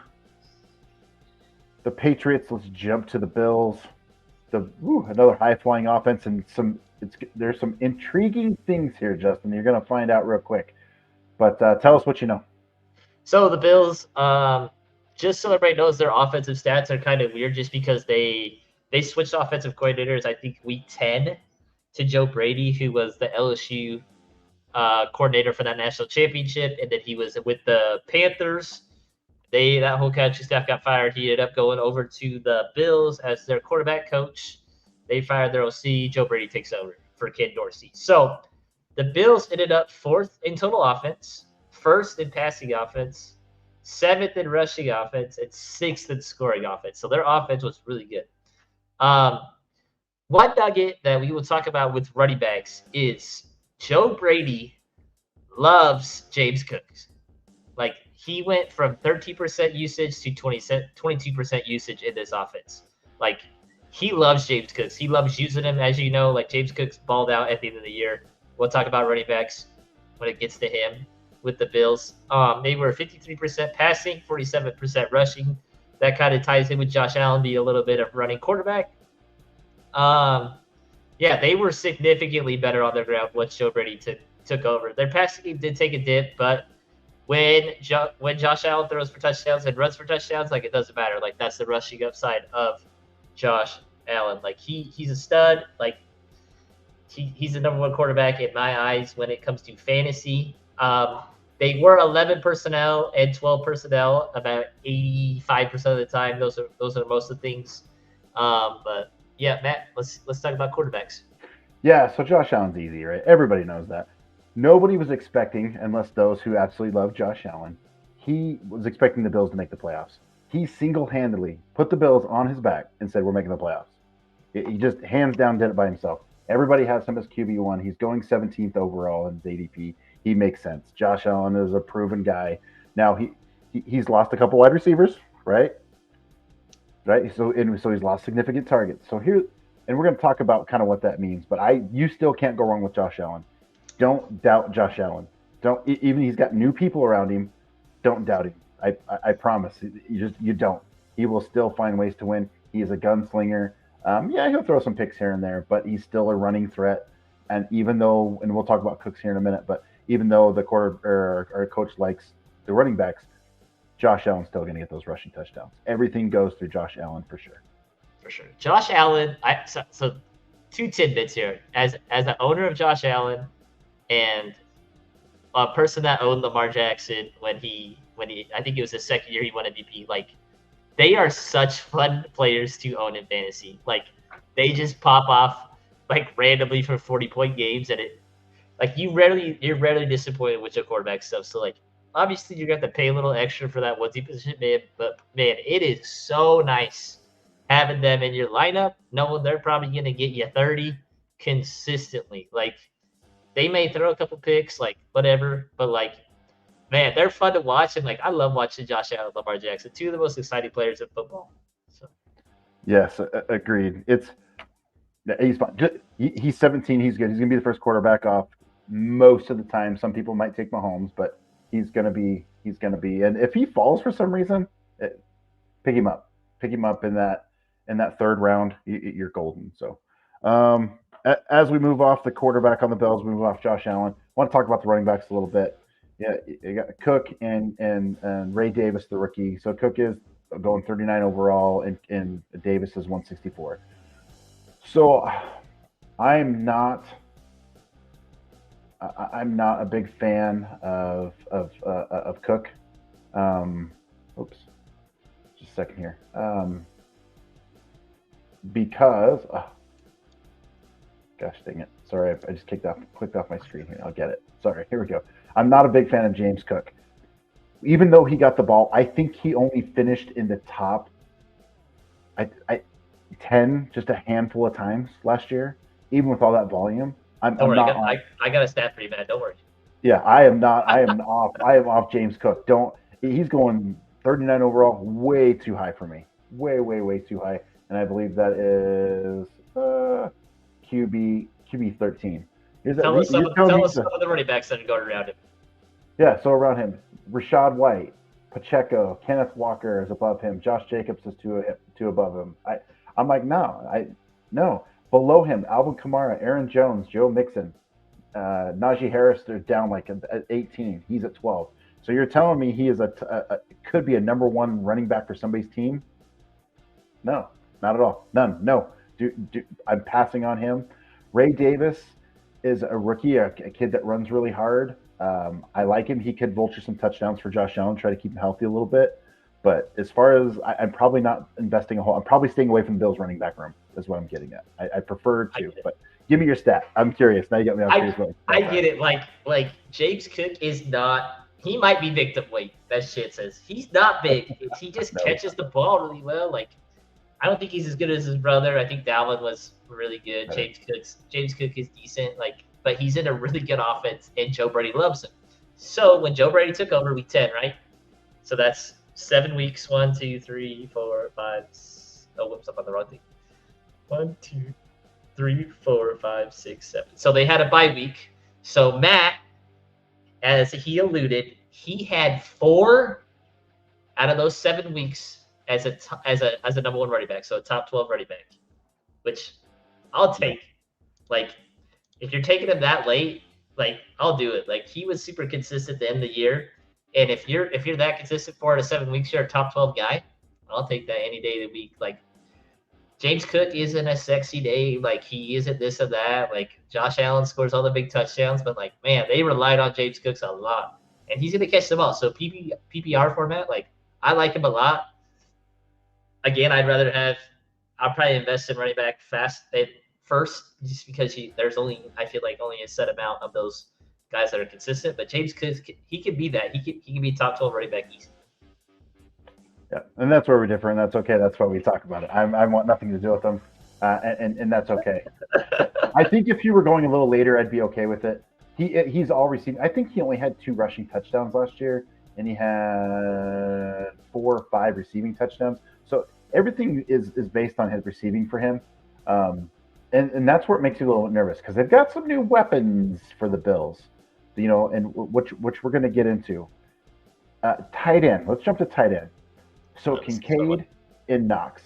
the Patriots, let's jump to the Bills. Another high-flying offense, and there's some intriguing things here, Justin. You're going to find out real quick. But tell us what you know.
So the Bills, just so everybody knows, their offensive stats are kind of weird just because they switched offensive coordinators, I think, week 10 to Joe Brady, who was the LSU coordinator for that national championship, and then he was with the Panthers. That whole coaching staff got fired. He ended up going over to the Bills as their quarterback coach. They fired their OC. Joe Brady takes over for Ken Dorsey. So the Bills ended up 4th in total offense, 1st in passing offense, 7th in rushing offense, and 6th in scoring offense. So their offense was really good. One nugget that we will talk about with running backs is Joe Brady loves James Cook. Like, he went from 13% usage to 22% usage in this offense. Like, he loves James Cooks. He loves using him, as you know. Like, James Cooks balled out at the end of the year. We'll talk about running backs when it gets to him with the Bills. They were 53% passing, 47% rushing. That kind of ties in with Josh Allen being a little bit of running quarterback. Yeah, they were significantly better on their ground once Joe Brady took over. Their passing game did take a dip, but when Josh Allen throws for touchdowns and runs for touchdowns, like, it doesn't matter. Like, that's the rushing upside of Josh Allen. Like, he's a stud. Like, he's the number 1 quarterback in my eyes when it comes to fantasy. They were 11 personnel and 12 personnel about 85% of the time. Those are most of the things. But yeah, Matt, let's talk about quarterbacks.
Yeah, so Josh Allen's easy, right? Everybody knows that. Nobody was expecting, unless those who absolutely love Josh Allen, he was expecting the Bills to make the playoffs. He single-handedly put the Bills on his back and said, we're making the playoffs. He just hands down did it by himself. Everybody has him as QB1. He's going 17th overall in his ADP. He makes sense. Josh Allen is a proven guy. Now, he's lost a couple wide receivers, right? Right. So he's lost significant targets. So here, and we're going to talk about kind of what that means. But you still can't go wrong with Josh Allen. Don't doubt Josh Allen. Even he's got new people around him. Don't doubt him. I promise. You don't. He will still find ways to win. He is a gunslinger. Yeah, he'll throw some picks here and there, but he's still a running threat. And even though, and we'll talk about Cooks here in a minute, but even though the our coach likes the running backs, Josh Allen's still going to get those rushing touchdowns. Everything goes through Josh Allen for sure.
For sure. Josh Allen, so 2 tidbits here. As an owner of Josh Allen and a person that owned Lamar Jackson when he I think it was his second year he won MVP, like, they are such fun players to own in fantasy. Like, they just pop off like randomly for 40-point games, and you're rarely disappointed with your quarterback stuff. So, like, obviously you're going to have to pay a little extra for that onesie position, man. But man, it is so nice having them in your lineup, knowing they're probably going to get you 30 consistently. Like, they may throw a couple picks, like, whatever, but like, man, they're fun to watch, and like I love watching Josh Allen and Lamar Jackson, two of the most exciting players in football. So.
Yes, agreed. He's fine. He's 17. He's good. He's gonna be the first quarterback off most of the time. Some people might take Mahomes, but he's gonna be. And if he falls for some reason, pick him up. Pick him up in that third round. You're golden. So, as we move off the quarterback on the Bills, we move off Josh Allen. I want to talk about the running backs a little bit. Yeah, you got Cook and Ray Davis, the rookie. So Cook is going 39 overall, and Davis is 164. So I'm not a big fan of Cook. Oops, just a second here. Because gosh dang it, sorry, I just clicked off my screen here. I'll get it. Sorry, here we go. I'm not a big fan of James Cook. Even though he got the ball, I think he only finished in the top 10 just a handful of times last year, even with all that volume.
Don't worry, I got a stat for you, man. Don't worry.
Yeah, I am off James Cook. He's going 39 overall, way too high for me. Way too high. And I believe that is QB 13.
Tell us some of the running backs that are going around him.
Yeah, so around him, Rashad White, Pacheco, Kenneth Walker is above him. Josh Jacobs is two above him. I'm like, no. Below him, Alvin Kamara, Aaron Jones, Joe Mixon, Najee Harris. They're down like at 18. He's at 12. So you're telling me he is could be a number one running back for somebody's team? No, not at all. None. No. I'm passing on him. Ray Davis is a rookie, a kid that runs really hard. I like him. He could vulture some touchdowns for Josh Allen, try to keep him healthy a little bit. But as far as I'm probably not investing I'm probably staying away from the Bills running back room is what I'm getting at. I prefer to, but give me your stat. I'm curious. Now you got me on curious.
I get it. Like James Cook is not, he might be victim weight. That shit says he's not big. He just catches the ball really well. Like, I don't think he's as good as his brother. I think Dalvin was really good. James Cook is decent. Like, but he's in a really good offense, and Joe Brady loves him. So when Joe Brady took over week 10, right? So that's 7 weeks. 1, 2, 3, 4, 5. Oh, whoops! I'm on the wrong thing. 1, 2, 3, 4, 5, 6, 7. So they had a bye week. So Matt, as he alluded, he had 4 out of those 7 weeks as a number one running back. So a top 12 running back, which I'll take. Like, if you're taking him that late, like, I'll do it. Like, he was super consistent at the end of the year. And if you're that consistent 4 out of 7 weeks, you're a top 12 guy. I'll take that any day of the week. Like, James Cook isn't a sexy day. Like, he isn't this or that. Like, Josh Allen scores all the big touchdowns, but like, man, they relied on James Cook a lot, and he's gonna catch them all. So PPR format, like, I like him a lot. Again, I'll probably invest in running back first, just because there's only, I feel like, only a set amount of those guys that are consistent. But James Cook, he can be that. He can be top 12 running back easy.
Yeah, and that's where we're different. That's okay. That's why we talk about it. I want nothing to do with them, and that's okay. I think if you were going a little later, I'd be okay with it. He's all receiving. I think he only had 2 rushing touchdowns last year, and he had 4 or 5 receiving touchdowns. So everything is based on his receiving for him, and that's where it makes you a little nervous, because they've got some new weapons for the Bills, and which we're going to get into. Tight end. Let's jump to tight end. So Kincaid and Knox.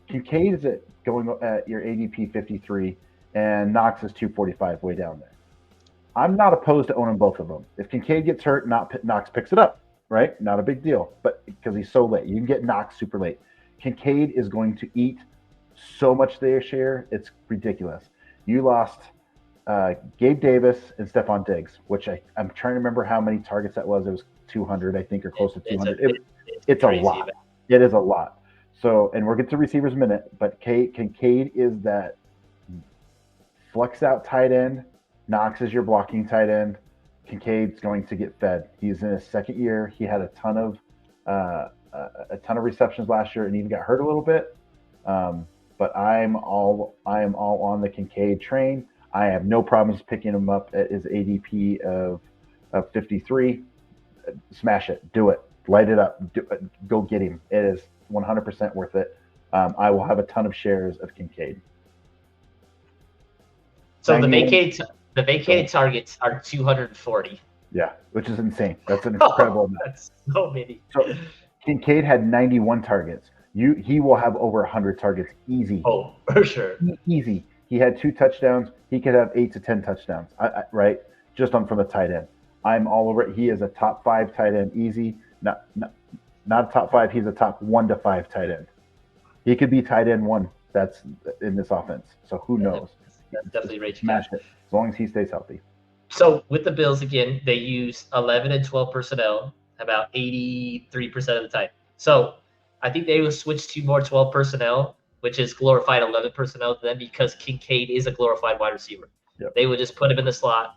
Kincaid is going at your ADP 53, and Knox is 245, way down there. I'm not opposed to owning both of them. If Kincaid gets hurt, Knox picks it up, right? Not a big deal, but because he's so late. You can get Knox super late. Kincaid is going to eat so much their share, it's ridiculous. You lost Gabe Davis and Stephon Diggs, which I'm trying to remember how many targets that was. It was 200, I think, or close to 200. It's a lot. It is a lot. So, and we'll get to receivers in a minute, but Kincaid is that flex out tight end. Knox is your blocking tight end. Kincaid's going to get fed. He's in his second year. He had a ton of receptions last year and even got hurt a little bit. But I am all on the Kincaid train. I have no problems picking him up at his ADP of 53. smash it, do it, light it up, go get him. It is 100% worth it. I will have a ton of shares of Kincaid.
So the vacated targets are 240.
Yeah, which is insane. That's an incredible amount.
That's so many.
So Kincaid had 91 targets. He will have over 100 targets easy.
Oh, for sure.
Easy. He had 2 touchdowns. He could have 8 to 10 touchdowns. Right? Just on from the tight end. I'm all over it. He is a top 5 tight end easy. Not a top 5. He's a top 1 to 5 tight end. He could be tight end 1. That's in this offense. So who knows?
That's definitely right.
Smash it as long as he stays healthy.
So with the Bills again, they use 11 and 12 personnel about 83% of the time. So I think they will switch to more 12 personnel, which is glorified 11 personnel to them because Kincaid is a glorified wide receiver.
Yep.
They would just put him in the slot.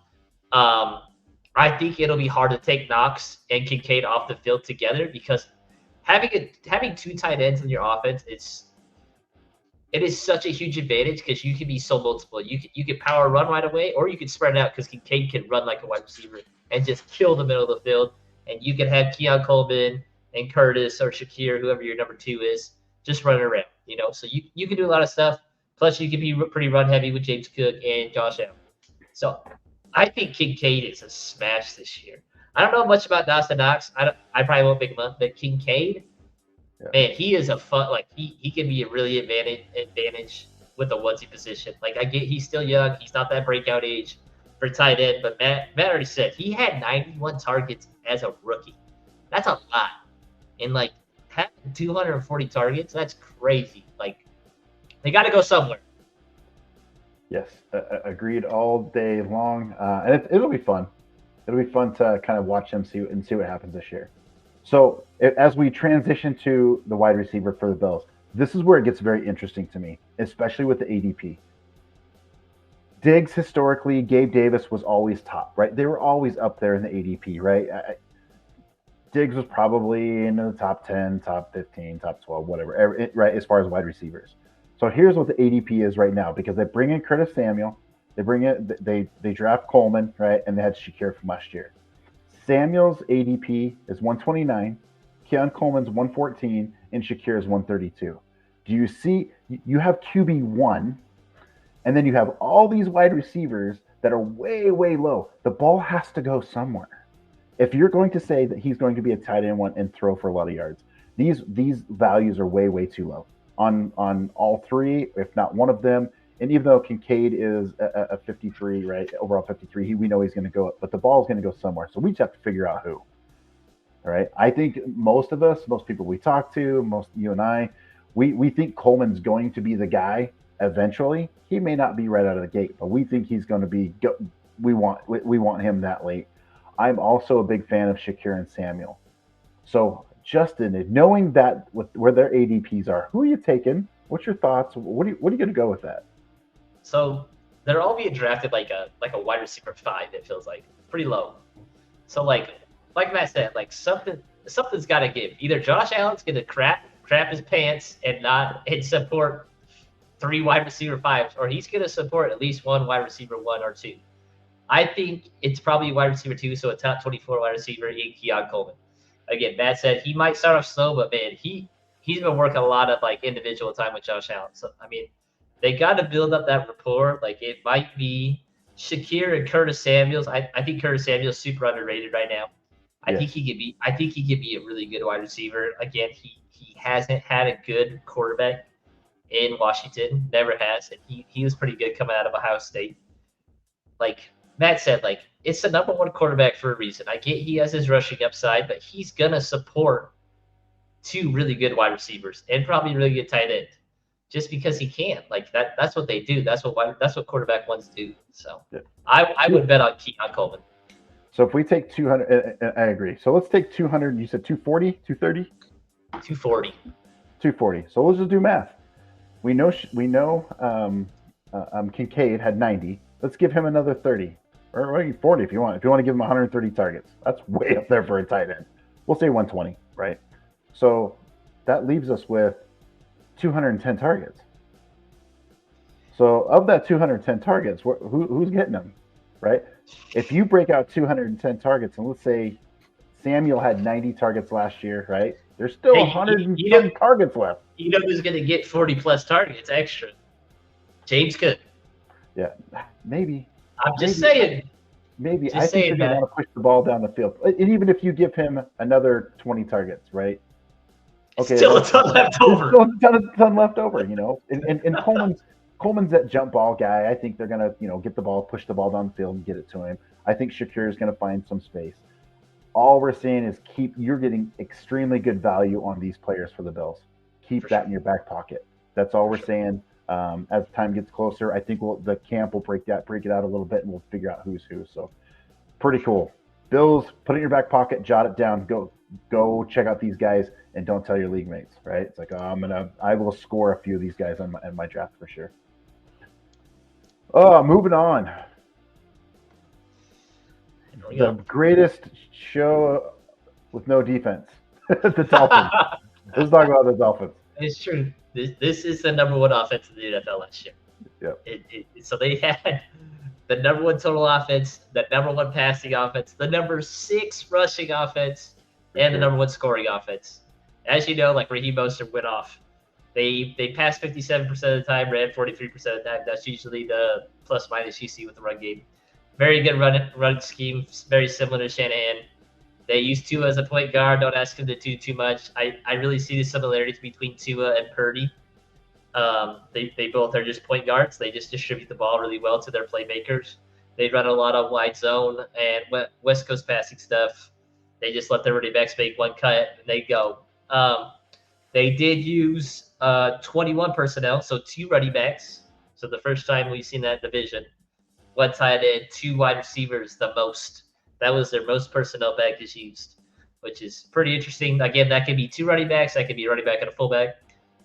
I think it'll be hard to take Knox and Kincaid off the field together because having 2 tight ends in your offense, it is such a huge advantage because you can be so multiple. You can power run right away, or you can spread it out because Kincaid can run like a wide receiver and just kill the middle of the field. And you can have Keon Coleman and Curtis or Shakir, whoever your number 2 is, just running around. So you can do a lot of stuff. Plus, you can be pretty run heavy with James Cook and Josh Allen. So I think Kincaid is a smash this year. I don't know much about Dawson Knox. I probably won't pick him up, but Kincaid. Yeah. Man, he is a fun. Like he can be a really advantage with the onesie position. Like I get, he's still young. He's not that breakout age for tight end. But Matt already said he had 91 targets as a rookie. That's a lot. And like having 240 targets, that's crazy. Like they got to go somewhere.
Yes, agreed all day long, and it'll be fun. It'll be fun to kind of watch him see what happens this year. So as we transition to the wide receiver for the Bills, this is where it gets very interesting to me, especially with the ADP. Diggs historically, Gabe Davis was always top, right? They were always up there in the ADP, right? Diggs was probably in the top 10, top 15, top 12, whatever, right, as far as wide receivers. So here's what the ADP is right now, because they bring in Curtis Samuel, they draft Coleman, right, and they had Shakir from last year. Samuel's ADP is 129, Keon Coleman's 114, and Shakir's 132. Do you see? You have QB1, and then you have all these wide receivers that are way, way low. The ball has to go somewhere. If you're going to say that he's going to be a tight end 1 and throw for a lot of yards, these values are way, way too low on all 3, if not one of them. And even though Kincaid is a 53, right, overall 53, we know he's going to go up, but the ball is going to go somewhere. So we just have to figure out who. All right. I think most people we talk to, you and I, we think Coleman's going to be the guy eventually. He may not be right out of the gate, but we think he's going to be. We want him that late. I'm also a big fan of Shakir and Samuel. So Justin, knowing that where their ADPs are, who are you taking? What's your thoughts? What are you going to go with that?
So they're all being drafted like a wide receiver 5. It feels like pretty low. So like Matt said, like something's got to give. Either Josh Allen's going to crap his pants and support 3 wide receiver 5s, or he's going to support at least 1 wide receiver 1 or 2. I think it's probably wide receiver 2, so a top 24 wide receiver in Keon Coleman. Again, Matt said he might start off slow, but man, he's been working a lot of like individual time with Josh Allen. So I mean, they got to build up that rapport. Like it might be Shakir and Curtis Samuels. I think Curtis Samuels is super underrated right now. I think he could be a really good wide receiver. Again, he hasn't had a good quarterback in Washington, never has, and he was pretty good coming out of Ohio State. Like Matt said, like it's the number 1 quarterback for a reason. I get he has his rushing upside, but he's gonna support 2 really good wide receivers and probably really good tight end, just because he can. Like that's what they do. That's what quarterback ones do. So yeah. I would bet on Keon Coleman.
So if we take 200, I agree. So let's take 200. You said 240, 230,
240,
240. So let's just do math. We know Kincaid had 90. Let's give him another 30 or 40 if you want. If you want to give him 130 targets, that's way up there for a tight end. We'll say 120, right? So that leaves us with 210 targets. So of that 210 targets, who's getting them, right? If you break out 210 targets and let's say Samuel had 90 targets last year, right? There's still
Hey,
100 and some targets left.
you know who's going to get 40 plus targets extra? James Cook.
Yeah, maybe.
I'm just
Maybe.
saying.
Maybe. I
Just
think they're
saying,
going to
man.
want to push the ball down the field. And even if you give him another 20 targets, right? Okay,
Still a
that's
ton left
there's
over.
still a ton left over, you know. And Coleman's that jump ball guy. I think they're going to, get the ball, push the ball down the field and get it to him. I think Shakir is going to find some space. All we're saying is you're getting extremely good value on these players for the Bills. Keep
For
that
sure.
in your back pocket. That's all
For
we're
sure.
saying. As time gets closer, I think the camp will break it out a little bit, and we'll figure out who's who. So pretty cool. Bills, put it in your back pocket, jot it down, go check out these guys, and don't tell your league mates. Right? It's like I will score a few of these guys on my draft for sure. Oh, moving on. The greatest show with no defense, the Dolphins. Let's talk about the Dolphins.
It's true. This is the number one offense in the NFL last year.
Yep.
So they had the number one total offense, the number one passing offense, the number 6 rushing offense, and the number one scoring offense. As you know, like Raheem Mostert went off. They passed 57% of the time, ran 43% of the time. That's usually the plus minus you see with the run game. Very good run scheme, very similar to Shanahan. They use Tua as a point guard. Don't ask him to do too much. I really see the similarities between Tua and Purdy. They both are just point guards. They just distribute the ball really well to their playmakers. They run a lot of wide zone and West Coast passing stuff. They just let their running backs make one cut and they go. They did use 21 personnel, so 2 running backs. So the first time we've seen that division. 1 tight end, 2 wide receivers, the most. That was their most personnel package used, which is pretty interesting. Again, that could be 2 running backs. That could be a running back and a fullback.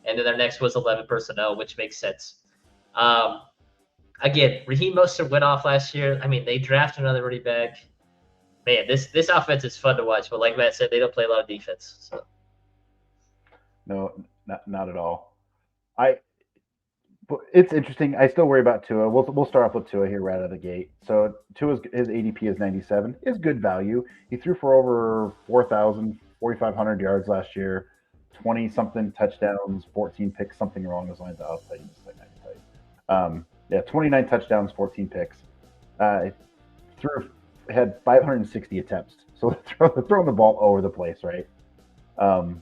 And then their next was 11 personnel, which makes sense. Um, again, Raheem Mostert went off last year. I mean, they drafted another running back. Man, this offense is fun to watch, but like Matt said, they don't play a lot of defense. So.
No, not at all. I. It's interesting. I still worry about Tua. We'll start off with Tua here right out of the gate. So Tua's his ADP is 97. Is good value. He threw for over 4,000, 4,500 yards last year, 20 something touchdowns, 14 picks. Something wrong with lines. I'll tell you in a second. I can tell you. Yeah, 29 touchdowns, 14 picks. Threw had 560 attempts. So they're throwing the ball over the place, right? Um,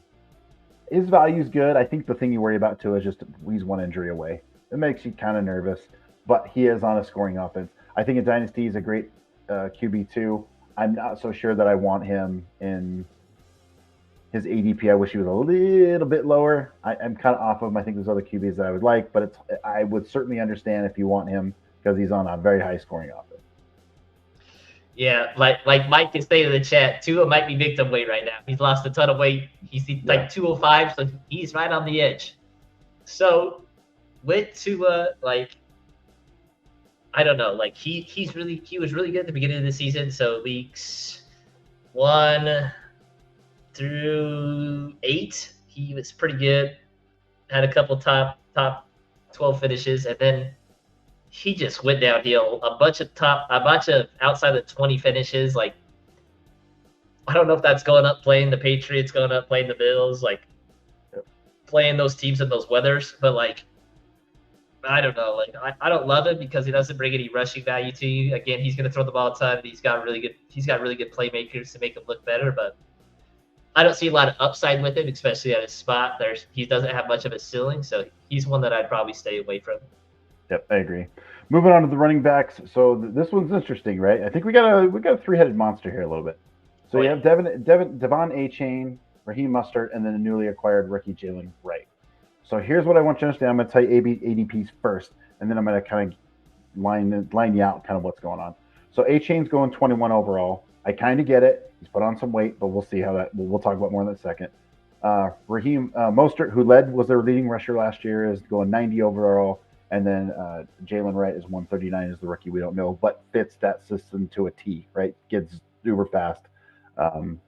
his value's good. I think the thing you worry about too is just he's one injury away. It makes you kind of nervous, but he is on a scoring offense. I think in Dynasty he's a great QB2. I'm not so sure that I want him in his ADP. I wish he was a little bit lower. I'm kind of off of him. I think there's other QBs that I would like, but I would certainly understand if you want him because he's on a very high scoring offense.
Yeah, like Mike can say in the chat, Tua might be victim weight right now. He's lost a ton of weight. He's like 205, so he's right on the edge. So with Tua, like I don't know, like he was really good at the beginning of the season. So weeks 1 through 8, he was pretty good. Had a couple top 12 finishes, and then he just went downhill. A bunch of outside the 20 finishes. Like, I don't know if that's going up playing the Patriots, going up playing the Bills, like playing those teams in those weathers. But like, I don't know. Like, I don't love him because he doesn't bring any rushing value to you. Again, he's going to throw the ball a ton. He's got really good playmakers to make him look better. But I don't see a lot of upside with him, especially at his spot. He doesn't have much of a ceiling, so he's one that I'd probably stay away from.
Yep, I agree. Moving on to the running backs. So this one's interesting, right? I think we got a 3-headed monster here a little bit. So you have Devon Achane, Raheem Mostert, and then a newly acquired rookie Jalen Wright. So here's what I want you to understand. I'm going to tell you ADPs first, and then I'm going to kind of line you out kind of what's going on. So Achane's going 21 overall. I kind of get it. He's put on some weight, but we'll see how that. We'll talk about more in a second. Raheem Mostert, who was their leading rusher last year, is going 90 overall. And then Jalen Wright is 139 as the rookie. We don't know, but fits that system to a T, right? Gets super fast, and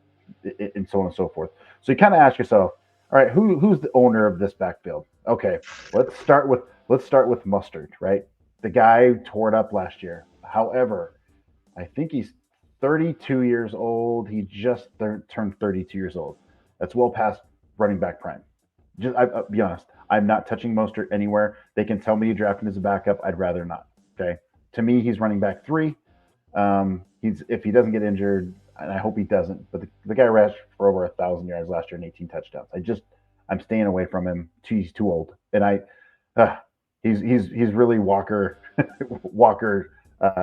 so on and so forth. So you kind of ask yourself, all right, who's the owner of this backfield? Okay, let's start with Mostert, right? The guy tore it up last year. However, I think he's 32 years old. He just turned 32 years old. That's well past running back prime. I'll be honest. I'm not touching Mostert anywhere. They can tell me you draft him as a backup. I'd rather not. Okay. To me, he's running back 3. He's if he doesn't get injured, and I hope he doesn't. But the guy rushed for over 1,000 yards last year and 18 touchdowns. I'm staying away from him. He's too old, and he's really Walker Walker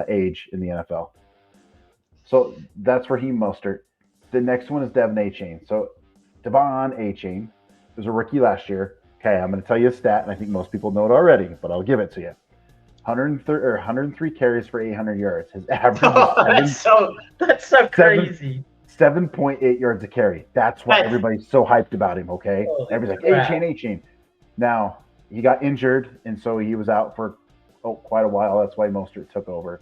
age in the NFL. So that's Raheem Mostert. The next one is Devon Achane. So Devon Achane was a rookie last year. Okay, I'm going to tell you a stat, and I think most people know it already, but I'll give it to you. 103 carries for 800 yards. His average is
that's so crazy.
7.8 yards a carry. That's why everybody's so hyped about him, okay? Everybody's like, Achane. Now, he got injured, and so he was out for quite a while. That's why Mostert took over.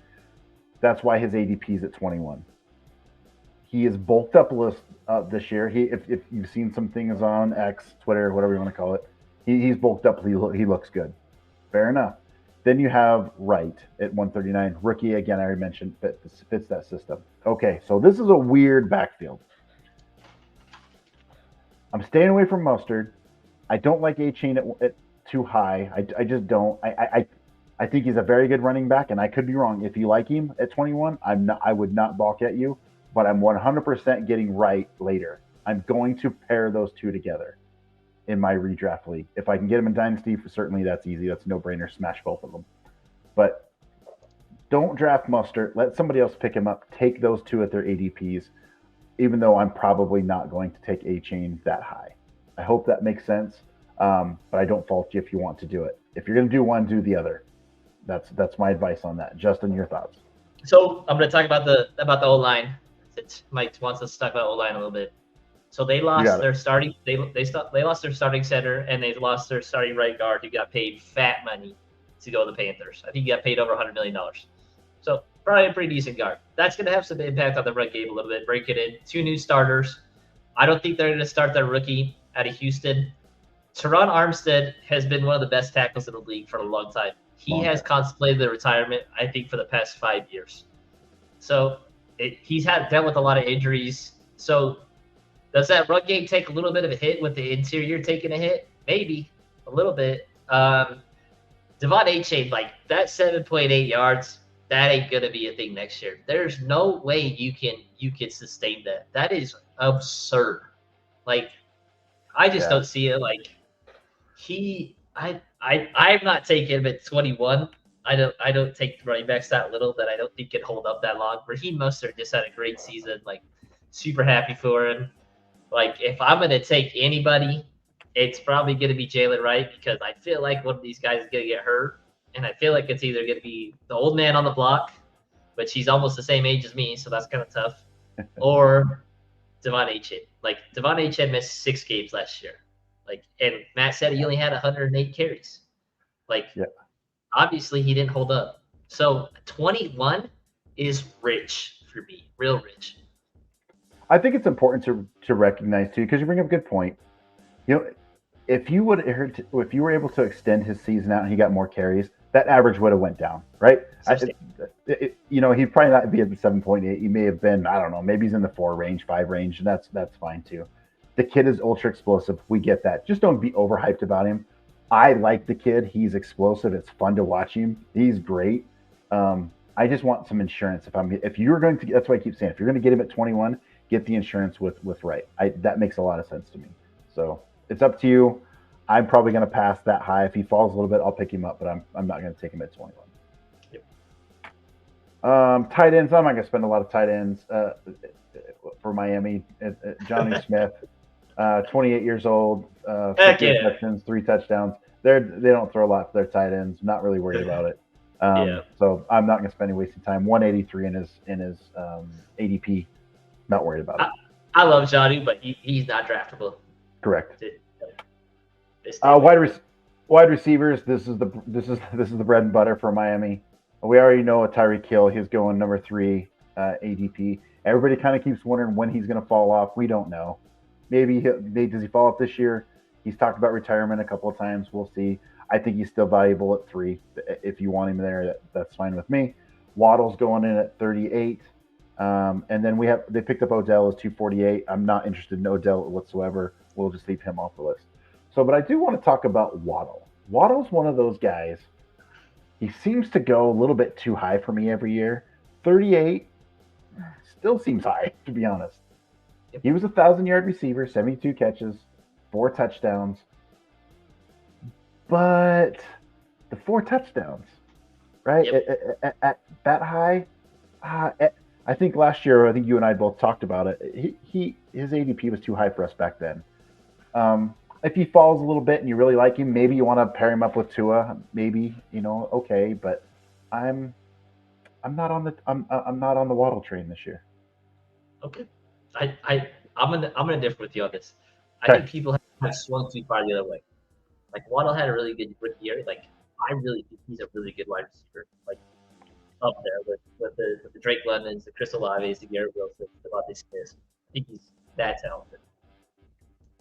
That's why his ADP is at 21. He is bulked up this year. If you've seen some things on X, Twitter, whatever you want to call it, he's bulked up. He looks good. Fair enough. Then you have Wright at 139. Rookie, again, I already mentioned, fits that system. Okay, so this is a weird backfield. I'm staying away from Mustard. I don't like Achane at too high. I just don't. I think he's a very good running back, and I could be wrong. If you like him at 21, I would not balk at you, but I'm 100% getting Wright later. I'm going to pair those two together in my redraft league. If I can get him in Dynasty, certainly that's easy. That's a no-brainer. Smash both of them. But don't draft Mustard. Let somebody else pick him up. Take those two at their ADPs, even though I'm probably not going to take Achane that high. I hope that makes sense, but I don't fault you if you want to do it. If you're going to do one, do the other. That's my advice on that. Justin, your thoughts?
So I'm going to talk about the O-line. Since Mike wants us to talk about O-line a little bit. So they lost their starting they lost their starting center, and they lost their starting right guard who got paid fat money to go to the Panthers. I think he got paid over $100 million. So probably a pretty decent guard. That's going to have some impact on the run game a little bit. Break it in. 2 new starters. I don't think they're going to start their rookie out of Houston. Teron Armstead has been one of the best tackles in the league for a long time. He has contemplated the retirement, I think, for the past 5 years. So he's dealt with a lot of injuries. So does that run game take a little bit of a hit with the interior taking a hit? Maybe a little bit. Devon Achane, like that 7.8 yards, that ain't gonna be a thing next year. There's no way you can sustain that. That is absurd. Like I just don't see it. Like I'm not taking him at 21. I don't take running backs that little that I don't think can hold up that long. Raheem Mostert just had a great season. Like super happy for him. Like, if I'm going to take anybody, it's probably going to be Jalen Wright because I feel like one of these guys is going to get hurt. And I feel like it's either going to be the old man on the block, but she's almost the same age as me, so that's kind of tough, or Devon Achane. Like, Devon Achane missed 6 games last year. Like, and Matt said he only had 108 carries. Like, obviously he didn't hold up. So 21 is rich for me, real rich.
I think it's important to recognize too, because you bring up a good point. You know, if you were able to extend his season out and he got more carries, that average would have went down, right? He'd probably not be at the 7.8. He may have been, I don't know, maybe he's in the 4 range, 5 range, and that's fine too. The kid is ultra explosive. We get that. Just don't be overhyped about him. I like the kid. He's explosive. It's fun to watch him. He's great. I just want some insurance. If you're going to, that's why I keep saying, if you're going to get him at 21. Get the insurance with Wright. That makes a lot of sense to me. So it's up to you. I'm probably going to pass that high. If he falls a little bit, I'll pick him up, but I'm not going to take him at 21. Yep. Tight ends. I'm not going to spend a lot of tight ends for Miami. Johnny Smith, 28 years old, 50 receptions, 3 touchdowns. They don't throw a lot for their tight ends. Not really worried about it. So I'm not going to spend any wasting time. 183 in his ADP. Not worried about it.
I love Johnny, but he's not draftable.
Correct. Wide receivers. This is the bread and butter for Miami. We already know Tyreek Hill. He's going number 3 ADP. Everybody kind of keeps wondering when he's going to fall off. We don't know. Maybe does he fall off this year? He's talked about retirement a couple of times. We'll see. I think he's still valuable at 3. If you want him there, that's fine with me. Waddle's going in at 38. And then they picked up Odell as 248. I'm not interested in Odell whatsoever. We'll just leave him off the list. So, but I do want to talk about Waddle. Waddle's one of those guys. He seems to go a little bit too high for me every year. 38 still seems high, to be honest. He was a 1,000-yard receiver, 72 catches, 4 touchdowns. But the 4 touchdowns, right? At that high, I think last year, I think you and I both talked about it. His ADP was too high for us back then. If he falls a little bit and you really like him, maybe you want to pair him up with Tua. Maybe okay, but I'm not on the Waddle train this year.
Okay, I'm gonna differ with you on this. I
Okay.
think people have swung too far the other way. Like Waddle had a really good rookie year. Like I really think he's a really good wide receiver. Like up there with the Drake Londons, the Chris Olaves, the Garrett Wilson, the Devontae Smith. I think he's that talented.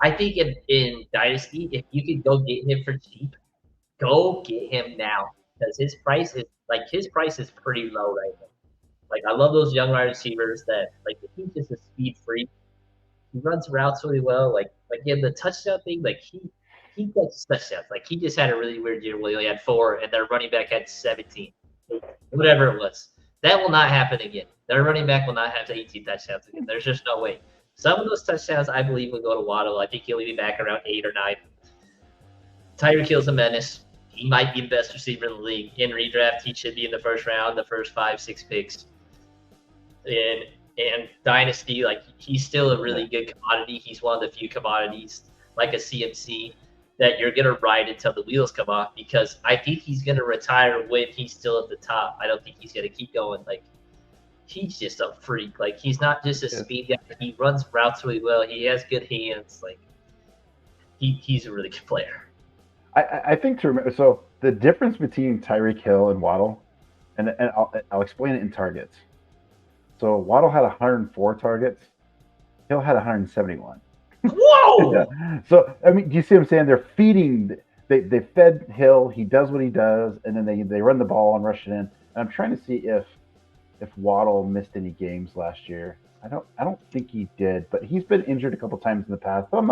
I think in Dynasty, if you could go get him for cheap, go get him now because his price is pretty low right now. Like I love those young wide receivers that like he's just a speed freak. He runs routes really well. Like in the touchdown thing, like he gets touchdowns. Like he just had a really weird year where he only had 4 and their running back had 17, whatever it was. That will not happen again. Their running back will not have 18 touchdowns again. There's just no way. Some of those touchdowns I believe will go to Waddle. I think he'll be back around 8 or 9. Tyreek Hill's a menace. He might be the best receiver in the league. In redraft, he should be in the first round, the first 5, 6 picks. And Dynasty, like he's still a really good commodity. He's one of the few commodities, like a CMC, that you're gonna ride until the wheels come off because I think he's gonna retire when he's still at the top. I don't think he's gonna keep going. Like he's just a freak. Like he's not just a speed guy. He runs routes really well. He has good hands. Like he's a really good player.
I think to remember, so the difference between Tyreek Hill and Waddle, and I'll explain it in targets. So Waddle had 104 targets. Hill had 171.
Whoa!
Yeah. So I mean, do you see what I'm saying? They're feeding. They fed Hill. He does what he does, and then they run the ball and rush it in. And I'm trying to see if Waddle missed any games last year. I don't think he did, but he's been injured a couple times in the past. So I'm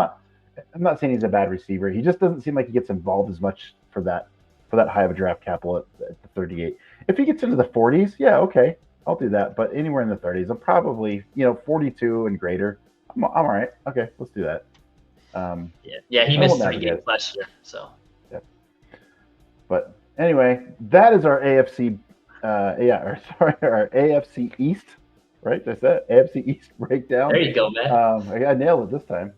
not saying he's a bad receiver. He just doesn't seem like he gets involved as much for that high of a draft capital at the 38. If he gets into the 40s, yeah, okay, I'll do that. But anywhere in the 30s, I'm probably 42 and greater. I'm all right. Okay, let's do that.
Yeah, he missed 3 games last year. So
yeah. But anyway, that is our AFC. Our AFC East. Right, that's that AFC East breakdown.
There you go, man.
I nailed it this time.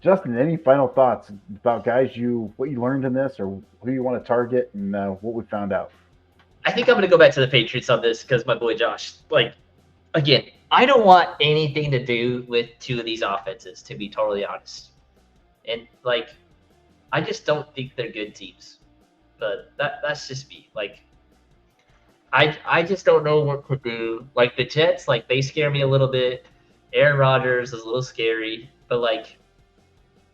Justin, any final thoughts about guys what you learned in this, or who you want to target, and what we found out?
I think I'm going to go back to the Patriots on this because my boy Josh, like, again, I don't want anything to do with 2 of these offenses, to be totally honest. And, like, I just don't think they're good teams. But that's just me. Like, I just don't know what to do. Like, the Jets, like, they scare me a little bit. Aaron Rodgers is a little scary. But, like,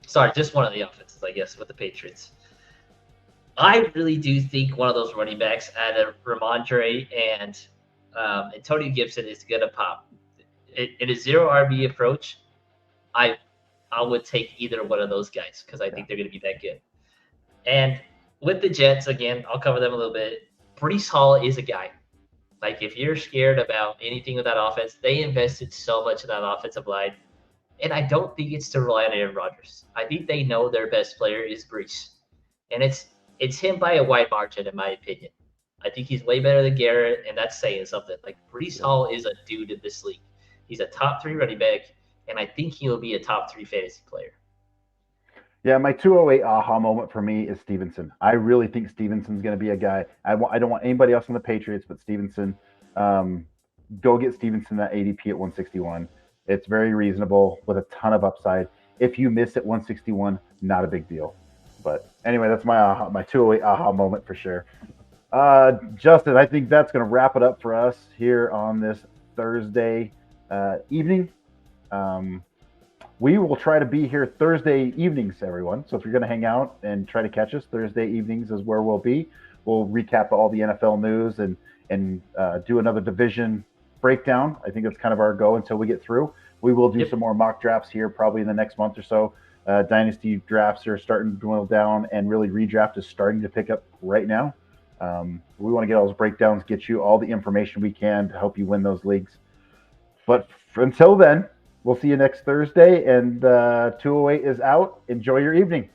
sorry, just one of the offenses, I guess, with the Patriots. I really do think one of those running backs, either Ramondre and Antonio Gibson, is going to pop. In a zero RB approach, I would take either one of those guys because I think they're going to be that good. And with the Jets, again, I'll cover them a little bit. Breece Hall is a guy. Like, if you're scared about anything with that offense, they invested so much in that offensive line. And I don't think it's to rely on Aaron Rodgers. I think they know their best player is Breece. And it's him by a wide margin, in my opinion. I think he's way better than Garrett, and that's saying something. Like, Breece Hall is a dude in this league. He's a top 3 running back, and I think he'll be a top 3 fantasy player.
Yeah, my 208 aha moment for me is Stevenson. I really think Stevenson's going to be a guy. I don't want anybody else on the Patriots but Stevenson. Go get Stevenson at ADP at 161. It's very reasonable with a ton of upside. If you miss at 161, not a big deal. But anyway, that's my 208 aha moment for sure. Justin, I think that's going to wrap it up for us here on this Thursday evening. We will try to be here Thursday evenings, everyone. So if you're going to hang out and try to catch us, Thursday evenings is where we'll be. We'll recap all the NFL news and do another division breakdown. I think that's kind of our go until we get through. We will do
Yep.
some more mock drafts here probably in the next month or so. Dynasty drafts are starting to dwindle down, and really redraft is starting to pick up right now. We want to get all those breakdowns, get you all the information we can to help you win those leagues. But until then, we'll see you next Thursday, and 208 is out. Enjoy your evening.